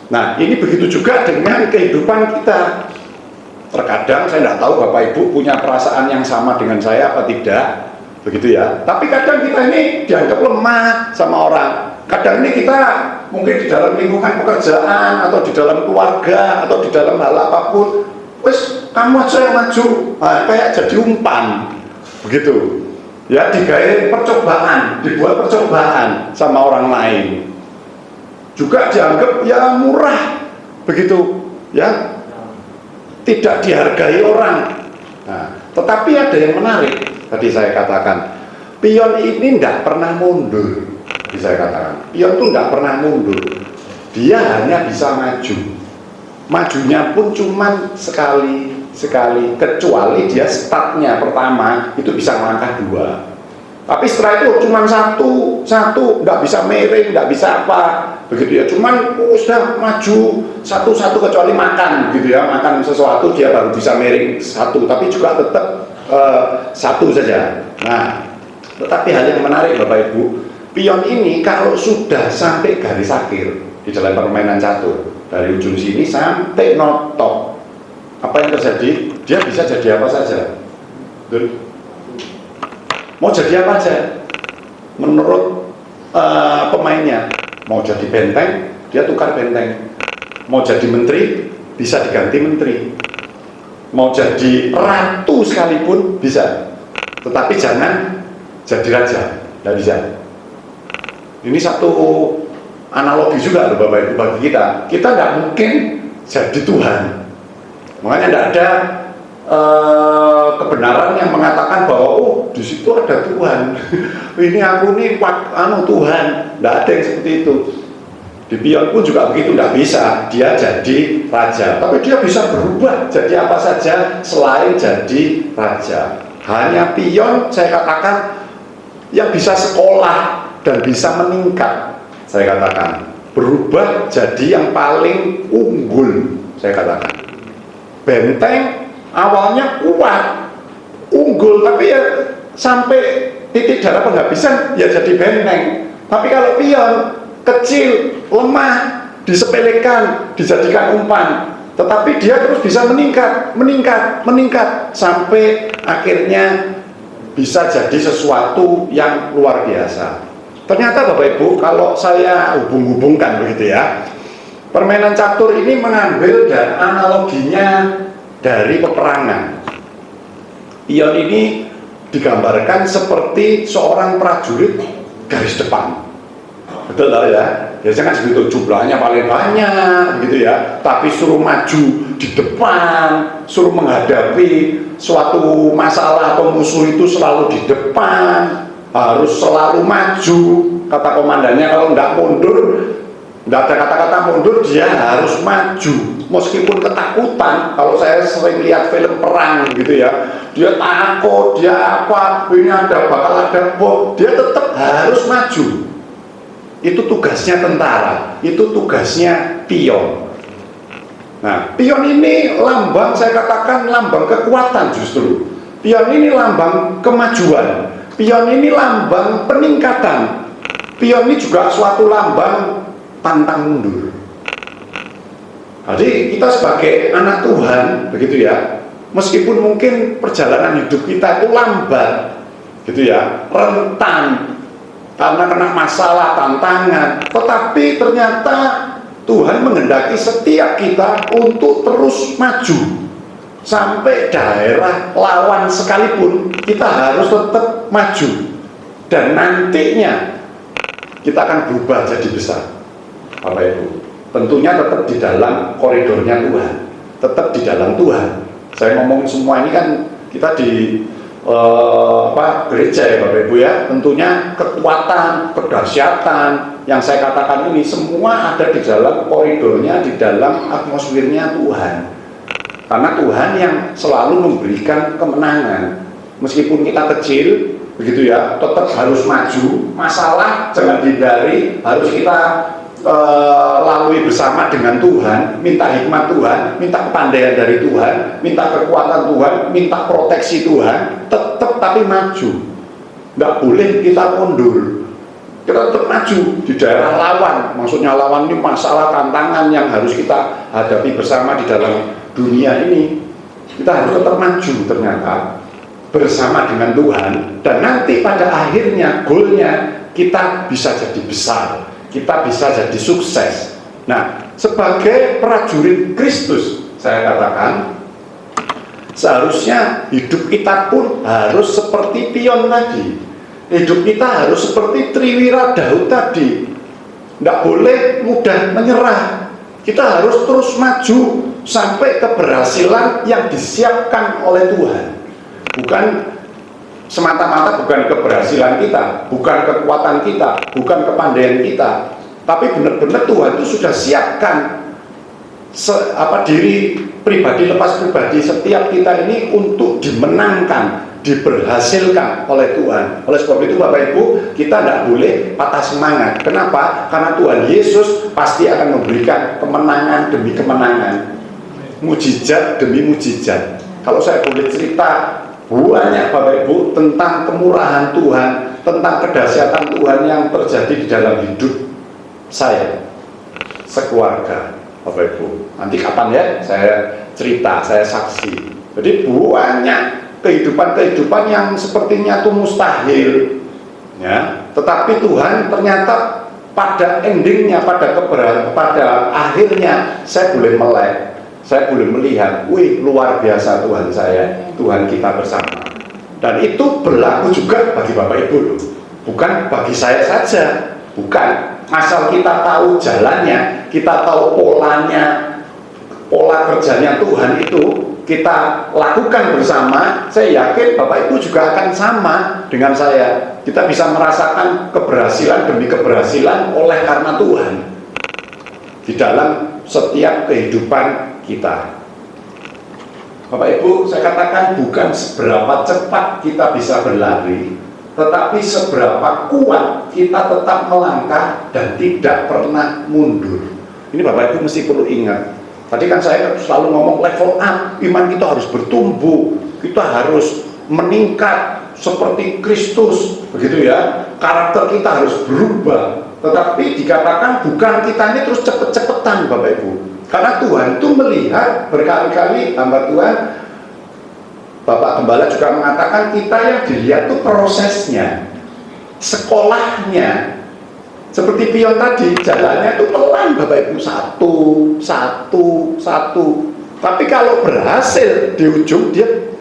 Nah, ini begitu juga dengan kehidupan kita. Terkadang saya tidak tahu Bapak Ibu punya perasaan yang sama dengan saya apa tidak, begitu ya. Tapi kadang kita ini dianggap lemah sama orang. Kadang ini kita mungkin di dalam lingkungan pekerjaan atau di dalam keluarga atau di dalam hal apapun, wes kamu aja yang maju, kayak jadi umpan, begitu. Ya, digawe percobaan, dibuat percobaan sama orang lain. Juga dianggap ya murah, begitu ya, tidak dihargai orang. Nah, tetapi ada yang menarik. Tadi saya katakan, pion ini tidak pernah mundur. Tadi saya katakan, pion itu tidak pernah mundur. Dia hanya bisa maju. Majunya pun cuma sekali, kecuali dia startnya pertama itu bisa melangkah 2. Tapi setelah itu cuma satu, nggak bisa miring, nggak bisa apa, begitu ya. Cuman sudah maju satu kecuali makan, gitu ya. Makan sesuatu dia baru bisa miring satu, tapi juga tetap satu saja. Nah, tetapi hal yang menarik Bapak Ibu, pion ini kalau sudah sampai garis akhir di dalam permainan catur, dari ujung sini sampai notok, apa yang terjadi? Dia bisa jadi apa saja. Betul? Mau jadi apa aja menurut pemainnya. Mau jadi benteng, dia tukar benteng. Mau jadi menteri, bisa diganti menteri. Mau jadi ratu sekalipun bisa. Tetapi jangan jadi raja, tidak bisa. Ini satu analogi juga loh Bapak Ibu bagi kita. Kita nggak mungkin jadi Tuhan. Makanya tidak ada kebenaran yang mengatakan bahwa di situ ada Tuhan. Ini aku nih Tuhan. Tidak ada yang seperti itu. Di pion pun juga begitu, tidak bisa. Dia jadi raja, tapi dia bisa berubah jadi apa saja selain jadi raja. Hanya pion, saya katakan, yang bisa sekolah dan bisa meningkat. Saya katakan berubah jadi yang paling unggul. Saya katakan benteng awalnya kuat, unggul, tapi ya sampai titik darah penghabisan ya jadi benteng. Tapi kalau pion kecil, lemah, disepelekan, dijadikan umpan, tetapi dia terus bisa meningkat sampai akhirnya bisa jadi sesuatu yang luar biasa. Ternyata Bapak Ibu, kalau saya hubung-hubungkan begitu ya, permainan catur ini mengambil dan analoginya dari peperangan. Pion ini digambarkan seperti seorang prajurit garis depan. Betul lah ya, biasanya kan segitu jumlahnya paling banyak gitu ya, tapi suruh maju di depan, suruh menghadapi suatu masalah atau musuh itu selalu di depan, harus selalu maju. Kata komandannya kalau tidak mundur, tidak ada kata-kata mundur, dia harus maju meskipun ketakutan. Kalau saya sering lihat film perang gitu ya, dia takut, dia apa, ini bakal ada bom, dia tetap harus maju. Itu tugasnya tentara, itu tugasnya pion. Nah, pion ini lambang, saya katakan lambang kekuatan justru. Pion ini lambang kemajuan. Pion ini lambang peningkatan. Pion ini juga suatu lambang pantang mundur. Jadi kita sebagai anak Tuhan, begitu ya, meskipun mungkin perjalanan hidup kita itu lambat, gitu ya, rentan, karena kena masalah, tantangan, tetapi ternyata Tuhan menghendaki setiap kita untuk terus maju sampai daerah lawan sekalipun kita harus tetap maju, dan nantinya kita akan berubah jadi besar. Bapak Ibu, tentunya tetap di dalam koridornya Tuhan, tetap di dalam Tuhan. Saya ngomong semua ini kan kita di gereja ya Bapak Ibu ya, tentunya kekuatan, kedahsyatan yang saya katakan ini semua ada di dalam koridornya, di dalam atmosfernya Tuhan. Karena Tuhan yang selalu memberikan kemenangan. Meskipun kita kecil, begitu ya, tetap harus maju. Masalah jangan dihindari, harus kita lalui bersama dengan Tuhan, minta hikmat Tuhan, minta kepandaian dari Tuhan, minta kekuatan Tuhan, minta proteksi Tuhan, tetap tapi maju. Nggak boleh kita mundur, kita tetap maju di daerah lawan. Maksudnya lawan ini masalah, tantangan yang harus kita hadapi bersama di dalam dunia ini. Kita harus tetap maju ternyata bersama dengan Tuhan, dan nanti pada akhirnya goalnya kita bisa jadi besar, kita bisa jadi sukses. Nah, sebagai prajurit Kristus, saya katakan seharusnya hidup kita pun harus seperti pion tadi. Hidup kita harus seperti Triwira Daud tadi. Tidak boleh mudah menyerah. Kita harus terus maju sampai keberhasilan yang disiapkan oleh Tuhan. Bukan semata-mata bukan keberhasilan kita, bukan kekuatan kita, bukan kepandaian kita, tapi benar-benar Tuhan itu sudah siapkan diri pribadi lepas pribadi setiap kita ini untuk dimenangkan, diberhasilkan oleh Tuhan. Oleh sebab itu Bapak Ibu, kita tidak boleh patah semangat. Kenapa? Karena Tuhan Yesus pasti akan memberikan kemenangan demi kemenangan, mujizat demi mujizat. Kalau saya boleh cerita banyak Bapak Ibu tentang kemurahan Tuhan, tentang kedahsyatan Tuhan yang terjadi di dalam hidup saya sekeluarga Bapak Ibu. Nanti kapan ya saya cerita, saya saksi. Jadi banyak kehidupan-kehidupan yang sepertinya itu mustahil ya, tetapi Tuhan ternyata pada endingnya, pada akhirnya saya boleh melek, saya boleh melihat, wih luar biasa Tuhan saya, Tuhan kita bersama. Dan itu berlaku juga bagi Bapak Ibu loh. Bukan bagi saya saja, bukan. Asal kita tahu jalannya, kita tahu polanya, pola kerjanya Tuhan itu kita lakukan bersama, saya yakin Bapak Ibu juga akan sama dengan saya. Kita bisa merasakan keberhasilan demi keberhasilan oleh karena Tuhan di dalam setiap kehidupan kita. Bapak Ibu, saya katakan bukan seberapa cepat kita bisa berlari, tetapi seberapa kuat kita tetap melangkah dan tidak pernah mundur. Ini Bapak Ibu mesti perlu ingat. Tadi kan saya selalu ngomong level up, iman kita harus bertumbuh, kita harus meningkat seperti Kristus, begitu ya. Karakter kita harus berubah. Tetapi dikatakan bukan kita ini terus cepet-cepetan Bapak Ibu. Karena Tuhan itu melihat berkali-kali, hamba Tuhan, Bapak Gembala juga mengatakan kita yang dilihat itu prosesnya, sekolahnya. Seperti pion tadi, jalannya itu pelan Bapak Ibu, satu. Tapi kalau berhasil di ujung, dia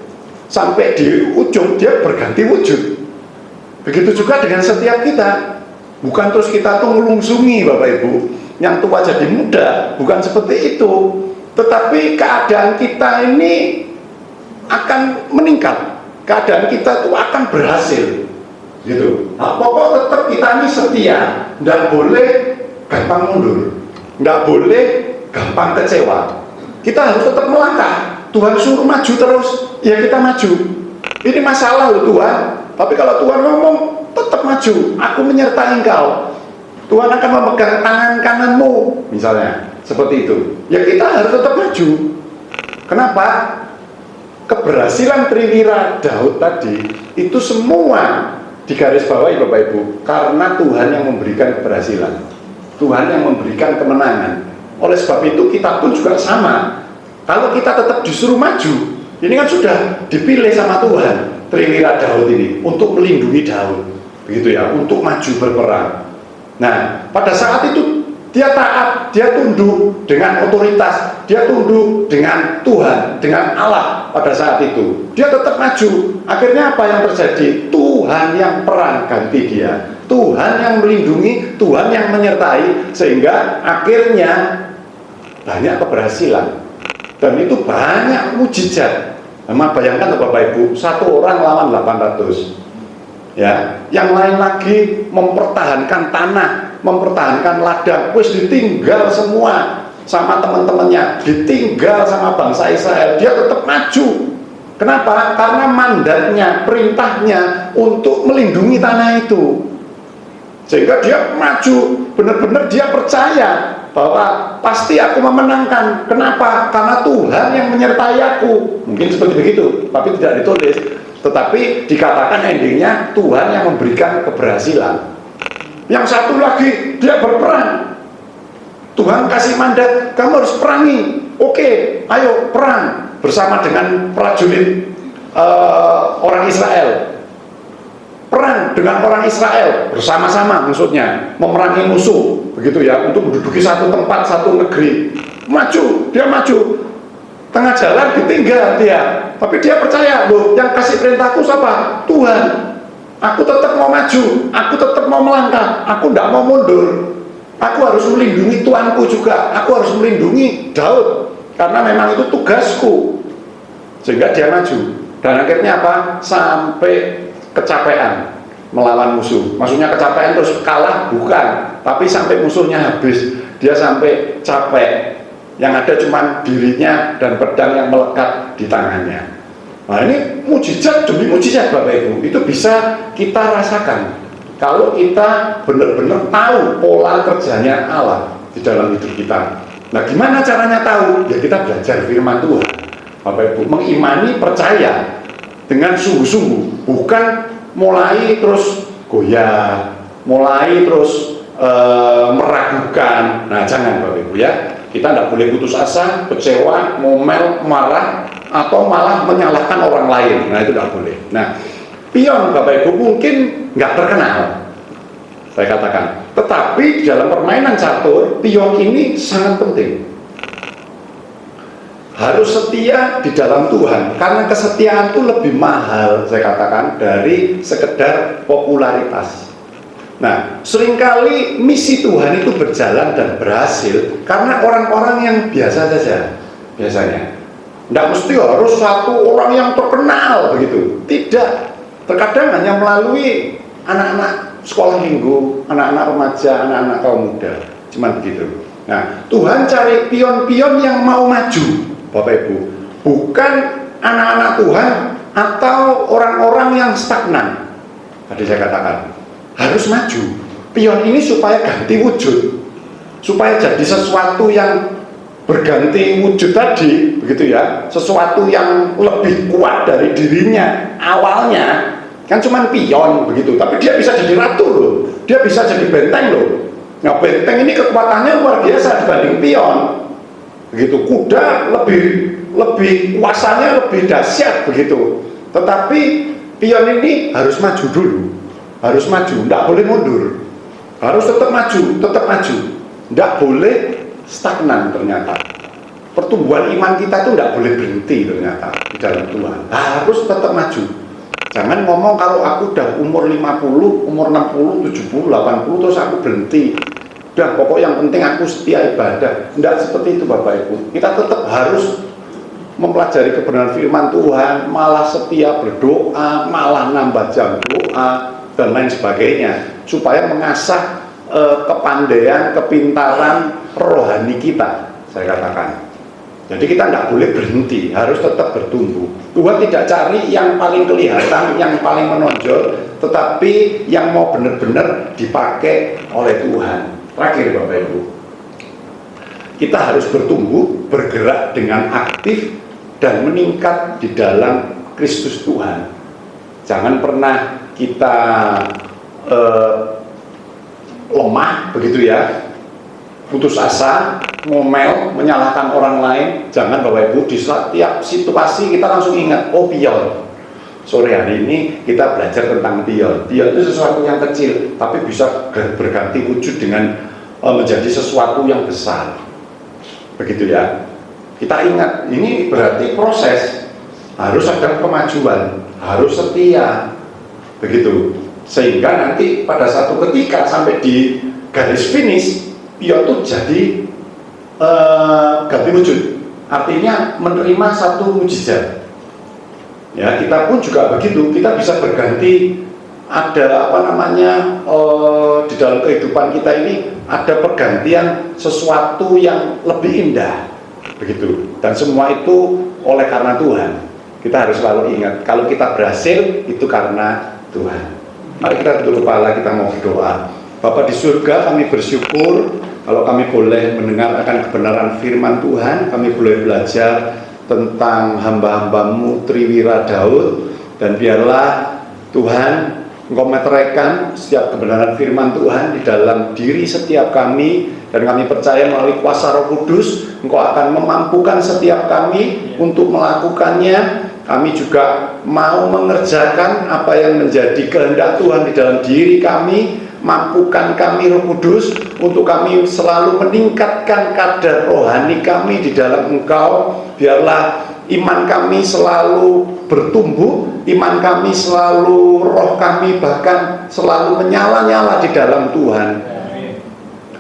sampai di ujung dia berganti wujud. Begitu juga dengan setiap kita. Bukan terus kita tuh ngelungsungi Bapak Ibu, yang tua jadi muda, bukan seperti itu. Tetapi keadaan kita ini akan meningkat, keadaan kita itu akan berhasil, gitu. Nah, pokok tetap kita ini setia, tidak boleh gampang mundur, tidak boleh gampang kecewa. Kita harus tetap melangkah. Tuhan suruh maju terus, ya kita maju. Ini masalah loh Tuhan. Tapi kalau Tuhan ngomong, tetap maju. Aku menyertai engkau. Tuhan akan memegang tangan kananmu, misalnya seperti itu. Ya kita harus tetap maju. Kenapa? Keberhasilan Triwira Daud tadi itu semua digarisbawahi Bapak Ibu, karena Tuhan yang memberikan keberhasilan, Tuhan yang memberikan kemenangan. Oleh sebab itu kita pun juga sama. Kalau kita tetap disuruh maju, ini kan sudah dipilih sama Tuhan Triwira Daud ini untuk melindungi Daud, begitu ya, untuk maju berperang. Nah, pada saat itu dia taat, dia tunduk dengan otoritas, dia tunduk dengan Tuhan, dengan Allah pada saat itu. Dia tetap maju. Akhirnya apa yang terjadi? Tuhan yang perang ganti dia. Tuhan yang melindungi, Tuhan yang menyertai, sehingga akhirnya banyak keberhasilan. Dan itu banyak mujizat. Nah, bayangkan Bapak Ibu, satu orang lawan 800. Ya, yang lain lagi mempertahankan tanah, mempertahankan ladang, wis ditinggal semua sama teman-temannya, ditinggal sama bangsa Israel, dia tetap maju. Kenapa? Karena mandatnya, perintahnya untuk melindungi tanah itu. Sehingga dia maju, benar-benar dia percaya bahwa pasti aku memenangkan. Kenapa? Karena Tuhan yang menyertai aku. Mungkin seperti begitu, tapi tidak ditulis. Tetapi dikatakan endingnya Tuhan yang memberikan keberhasilan. Yang satu lagi dia berperang. Tuhan kasih mandat, kamu harus perangi. Oke, ayo perang bersama dengan prajurit orang Israel. Perang dengan orang Israel bersama-sama, maksudnya memerangi musuh, begitu ya, untuk menduduki satu tempat, satu negeri. Maju, dia maju. Tengah jalan ditinggal dia, tapi dia percaya, loh, yang kasih perintahku siapa? Tuhan. Aku tetap mau maju, aku tetap mau melangkah, aku tidak mau mundur. Aku harus melindungi Tuanku juga, aku harus melindungi Daud, karena memang itu tugasku. Sehingga dia maju. Dan akhirnya apa? Sampai kecapean melawan musuh. Maksudnya kecapean terus kalah? Bukan, tapi sampai musuhnya habis, dia sampai capek. Yang ada cuma dirinya dan pedang yang melekat di tangannya. Nah, ini mujizat demi mujizat Bapak Ibu. Itu bisa kita rasakan kalau kita benar-benar tahu pola kerjanya Allah di dalam hidup kita. Nah, gimana caranya tahu? Ya kita belajar firman Tuhan Bapak Ibu, mengimani, percaya dengan sungguh-sungguh, bukan mulai terus goyah, mulai terus meragukan. Nah, jangan Bapak Ibu ya. Kita tidak boleh putus asa, kecewa, ngomel, marah, atau malah menyalahkan orang lain. Nah, itu tidak boleh. Nah, pion Bapak Ibu mungkin nggak terkenal, saya katakan. Tetapi dalam permainan catur, pion ini sangat penting. Harus setia di dalam Tuhan, karena kesetiaan itu lebih mahal, saya katakan, dari sekedar popularitas. Nah, seringkali misi Tuhan itu berjalan dan berhasil karena orang-orang yang biasa saja. biasanya. Tidak mesti harus satu orang yang terkenal begitu. Tidak. Terkadang hanya melalui anak-anak sekolah minggu, anak-anak remaja, anak-anak kaum muda. Cuman begitu. Nah, Tuhan cari pion-pion yang mau maju, Bapak Ibu. Bukan anak-anak Tuhan atau orang-orang yang stagnan. Tadi saya katakan, harus maju. Pion ini supaya ganti wujud. Supaya jadi sesuatu yang berganti wujud tadi, begitu ya, sesuatu yang lebih kuat dari dirinya awalnya. Kan cuma pion begitu, tapi dia bisa jadi ratu loh, dia bisa jadi benteng loh. Nah, benteng ini kekuatannya luar biasa dibanding pion, begitu. Kuda lebih kuasanya lebih dahsyat begitu. Tetapi pion ini harus maju dulu, harus maju, tidak boleh mundur, harus tetap maju, tidak boleh stagnan. Ternyata pertumbuhan iman kita itu tidak boleh berhenti ternyata di dalam Tuhan, harus tetap maju. Jangan ngomong kalau aku udah umur 50, umur 60, 70, 80 terus aku berhenti. Udah pokok yang penting aku setia ibadah. Tidak seperti itu Bapak Ibu. Kita tetap harus mempelajari kebenaran firman Tuhan, malah setia berdoa, malah nambah jam doa dan lain sebagainya, supaya mengasah kepandaian, kepintaran rohani kita, saya katakan. Jadi kita tidak boleh berhenti, harus tetap bertumbuh. Tuhan tidak cari yang paling kelihatan, yang paling menonjol, tetapi yang mau benar-benar dipakai oleh Tuhan. Terakhir Bapak Ibu, kita harus bertumbuh, bergerak dengan aktif dan meningkat di dalam Kristus Tuhan. Jangan pernah kita lemah begitu ya, putus asa, ngomel, menyalahkan orang lain. Jangan Bapak Ibu, di setiap situasi kita langsung ingat, oh pion. Sore hari ini kita belajar tentang pion. Pion itu sesuatu yang kecil, tapi bisa berganti wujud dengan menjadi sesuatu yang besar. Begitu ya. Kita ingat, ini berarti proses. Harus ada kemajuan, harus setia. Begitu. Sehingga nanti pada satu ketika sampai di garis finish, pion itu jadi ganti wujud, artinya menerima satu mujizat. Ya, kita pun juga begitu, kita bisa berganti. Ada di dalam kehidupan kita ini ada pergantian sesuatu yang lebih indah, begitu. Dan semua itu oleh karena Tuhan. Kita harus selalu ingat, kalau kita berhasil itu karena Tuhan. Mari kita tutup kepala, kita mau berdoa. Bapa di surga, kami bersyukur kalau kami boleh mendengarkan kebenaran firman Tuhan, kami boleh belajar tentang hamba-hambamu Triwira Daud, dan biarlah Tuhan Engkau meteraikan setiap kebenaran firman Tuhan di dalam diri setiap kami, dan kami percaya melalui kuasa Roh Kudus Engkau akan memampukan setiap kami untuk melakukannya. Kami juga mau mengerjakan apa yang menjadi kehendak Tuhan di dalam diri kami. Mampukan kami Roh Kudus untuk kami selalu meningkatkan kadar rohani kami di dalam Engkau. Biarlah iman kami selalu bertumbuh, iman kami selalu, roh kami bahkan selalu menyala-nyala di dalam Tuhan.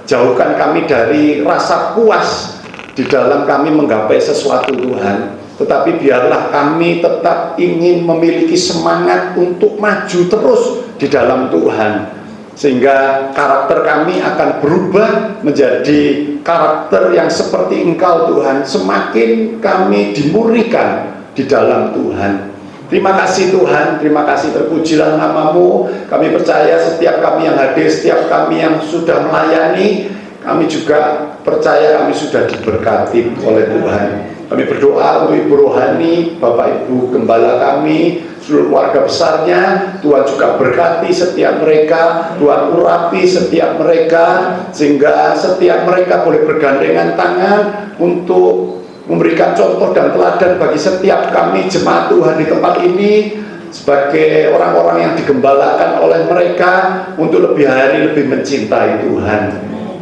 Jauhkan kami dari rasa puas di dalam kami menggapai sesuatu Tuhan, tetapi biarlah kami tetap ingin memiliki semangat untuk maju terus di dalam Tuhan, sehingga karakter kami akan berubah menjadi karakter yang seperti Engkau Tuhan. Semakin kami dimurnikan di dalam Tuhan. Terima kasih Tuhan, terima kasih, terpujilah nama-Mu. Kami percaya setiap kami yang hadir, setiap kami yang sudah melayani, kami juga percaya kami sudah diberkati oleh Tuhan. Kami berdoa untuk Ibu Rohani, Bapak Ibu Gembala kami, seluruh keluarga besarnya. Tuhan juga berkati setiap mereka, Tuhan urapi setiap mereka, sehingga setiap mereka boleh bergandengan tangan untuk memberikan contoh dan teladan bagi setiap kami jemaat Tuhan di tempat ini, sebagai orang-orang yang digembalakan oleh mereka untuk lebih hari lebih mencintai Tuhan.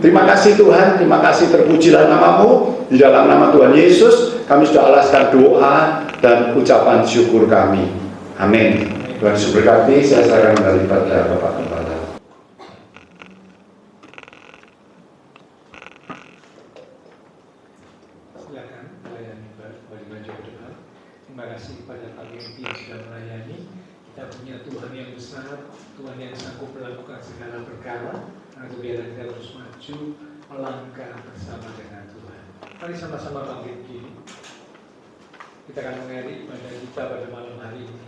Terima kasih Tuhan, terima kasih, terpujilah nama-Mu. Di dalam nama Tuhan Yesus kami sudah alaskan doa dan ucapan syukur kami. Amin. Tuhan Yesus berkati. Saya serahkan kembali pada Bapak Gembala.
Silakan melayani. besar, Tuhan yang sanggup melakukan segala perkara. Karena itu biarlah kita terus maju melangkah bersama dengan Tuhan. Mari sama-sama bangkit kini. Kita akan mengakhiri ibadah kita pada malam hari ini.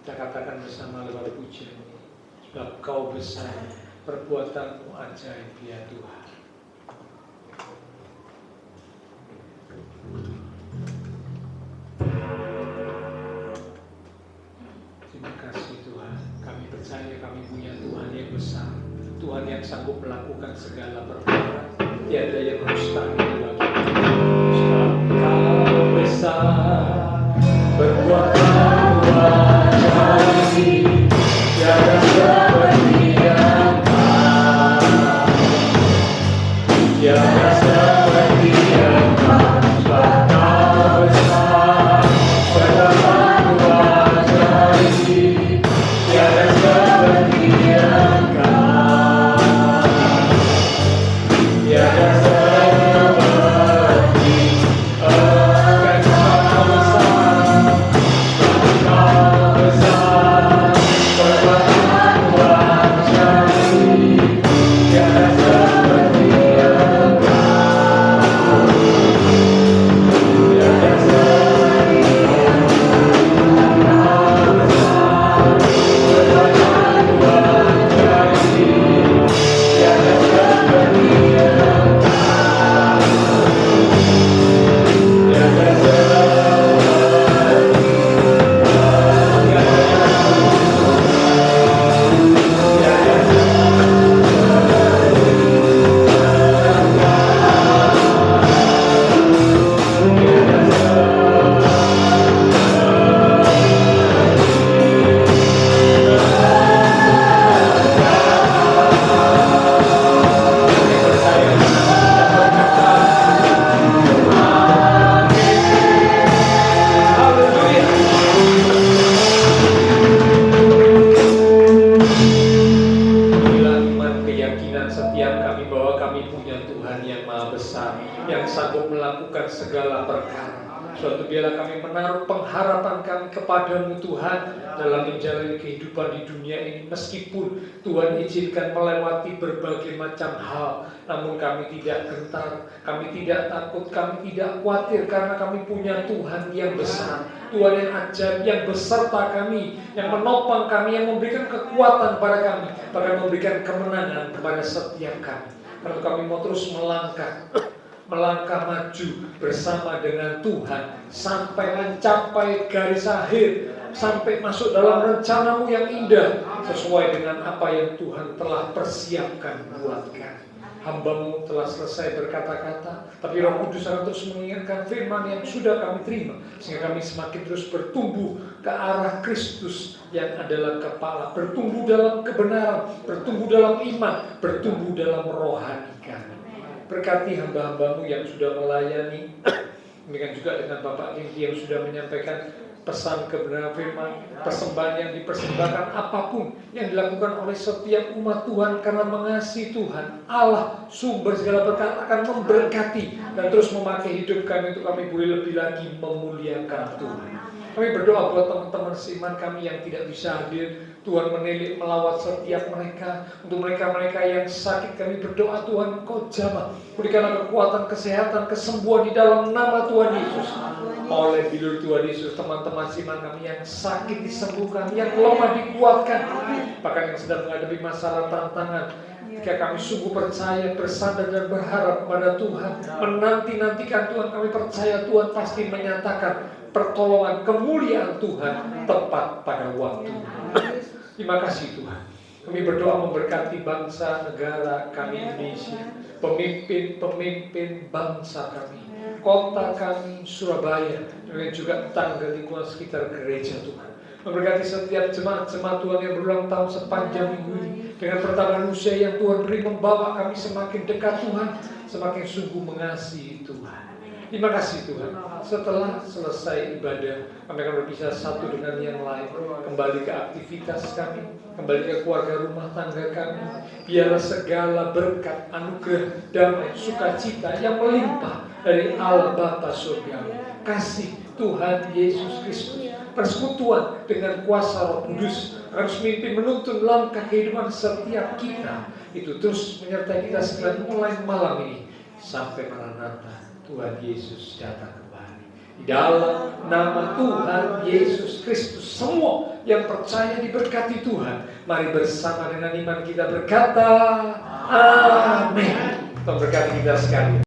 Kita katakan bersama lewat pujian ini, sebab Kau besar, perbuatanmu ajaib ya Tuhan. Terima kasih Tuhan, kami percaya kami punya Tuhan yang besar, Tuhan yang sanggup melakukan segala perkara, tiada yang mustahil bagi Tuhan. Kau besar, perbuatanmu ajaib, tiada seperti Engkau, tiada seperti Engkau, sebab Kau besar, perbuatanmu ajaib, tiada seperti Engkau, tiada seperti Engkau besar, Kau besar, perbuatanmu ajaib, tiada seperti Engkau, tiada seperti yang sanggup melakukan segala perkara. Suatu biarlah kami menaruh pengharapan kami kepadamu Tuhan dalam menjalani kehidupan di dunia ini. Meskipun Tuhan izinkan melewati berbagai macam hal, namun kami tidak gentar, kami tidak takut, kami tidak khawatir, karena kami punya Tuhan yang besar, Tuhan yang ajaib, yang beserta kami, yang menopang kami, yang memberikan kekuatan kepada kami, bahkan memberikan kemenangan kepada setiap kami. Lalu kami mau terus melangkah maju bersama dengan Tuhan sampai mencapai garis akhir, sampai masuk dalam rencanamu yang indah sesuai dengan apa yang Tuhan telah persiapkan buat kami. Hamba-Mu telah selesai berkata-kata, tapi Roh Kudus akan terus mengingatkan firman yang sudah kami terima, sehingga kami semakin terus bertumbuh ke arah Kristus yang adalah kepala, bertumbuh dalam kebenaran, bertumbuh dalam iman, bertumbuh dalam rohani kami. Berkati hamba-hamba-Mu yang sudah melayani, demikian juga dengan Bapak Kingki yang sudah menyampaikan pesan kebenaran firman, persembahan yang dipersembahkan, apapun yang dilakukan oleh setiap umat Tuhan karena mengasihi Tuhan, Allah sumber segala berkat akan memberkati dan terus memakai hidup kami untuk kami boleh lebih lagi memuliakan Tuhan. Kami berdoa buat teman-teman seiman kami yang tidak bisa hadir. Tuhan menilik melawat setiap mereka. Untuk mereka-mereka yang sakit, kami berdoa Tuhan Engkau jamah, berikanlah kekuatan, kesehatan, kesembuhan di dalam nama Tuhan Yesus. Oleh bilur Tuhan Yesus, teman-teman seiman kami yang sakit disembuhkan, yang lemah dikuatkan, bahkan yang sedang menghadapi masalah tantangan, jika kami sungguh percaya, bersandar dan berharap kepada Tuhan, menanti-nantikan Tuhan, kami percaya Tuhan pasti menyatakan pertolongan, kemuliaan Tuhan tepat pada waktu. Terima kasih Tuhan. Kami berdoa memberkati bangsa, negara kami Indonesia, pemimpin-pemimpin bangsa kami, kota kami Surabaya, dan juga tetangga lingkungan sekitar gereja Tuhan. Memberkati setiap jemaat-jemaat Tuhan yang berulang tahun sepanjang minggu ini, dengan pertambahan usia yang Tuhan beri membawa kami semakin dekat Tuhan, semakin sungguh mengasihi Tuhan. Terima kasih Tuhan. Setelah selesai ibadah, kami akan berpisah satu dengan yang lain, kembali ke aktivitas kami, kembali ke keluarga rumah tangga kami. Biarlah segala berkat, anugerah, damai, sukacita yang melimpah dari Allah Bapa Surgawi, kasih Tuhan Yesus Kristus, persekutuan dengan kuasa Roh Kudus harus memimpin menuntun langkah kehidupan setiap kita. Itu terus menyertai kita sekalian mulai malam ini sampai Maranatha, Tuhan Yesus datang kembali. Di dalam nama Tuhan Yesus Kristus, semua yang percaya diberkati Tuhan. Mari bersama dengan iman kita berkata, Amin. Tuhan berkati kita sekali.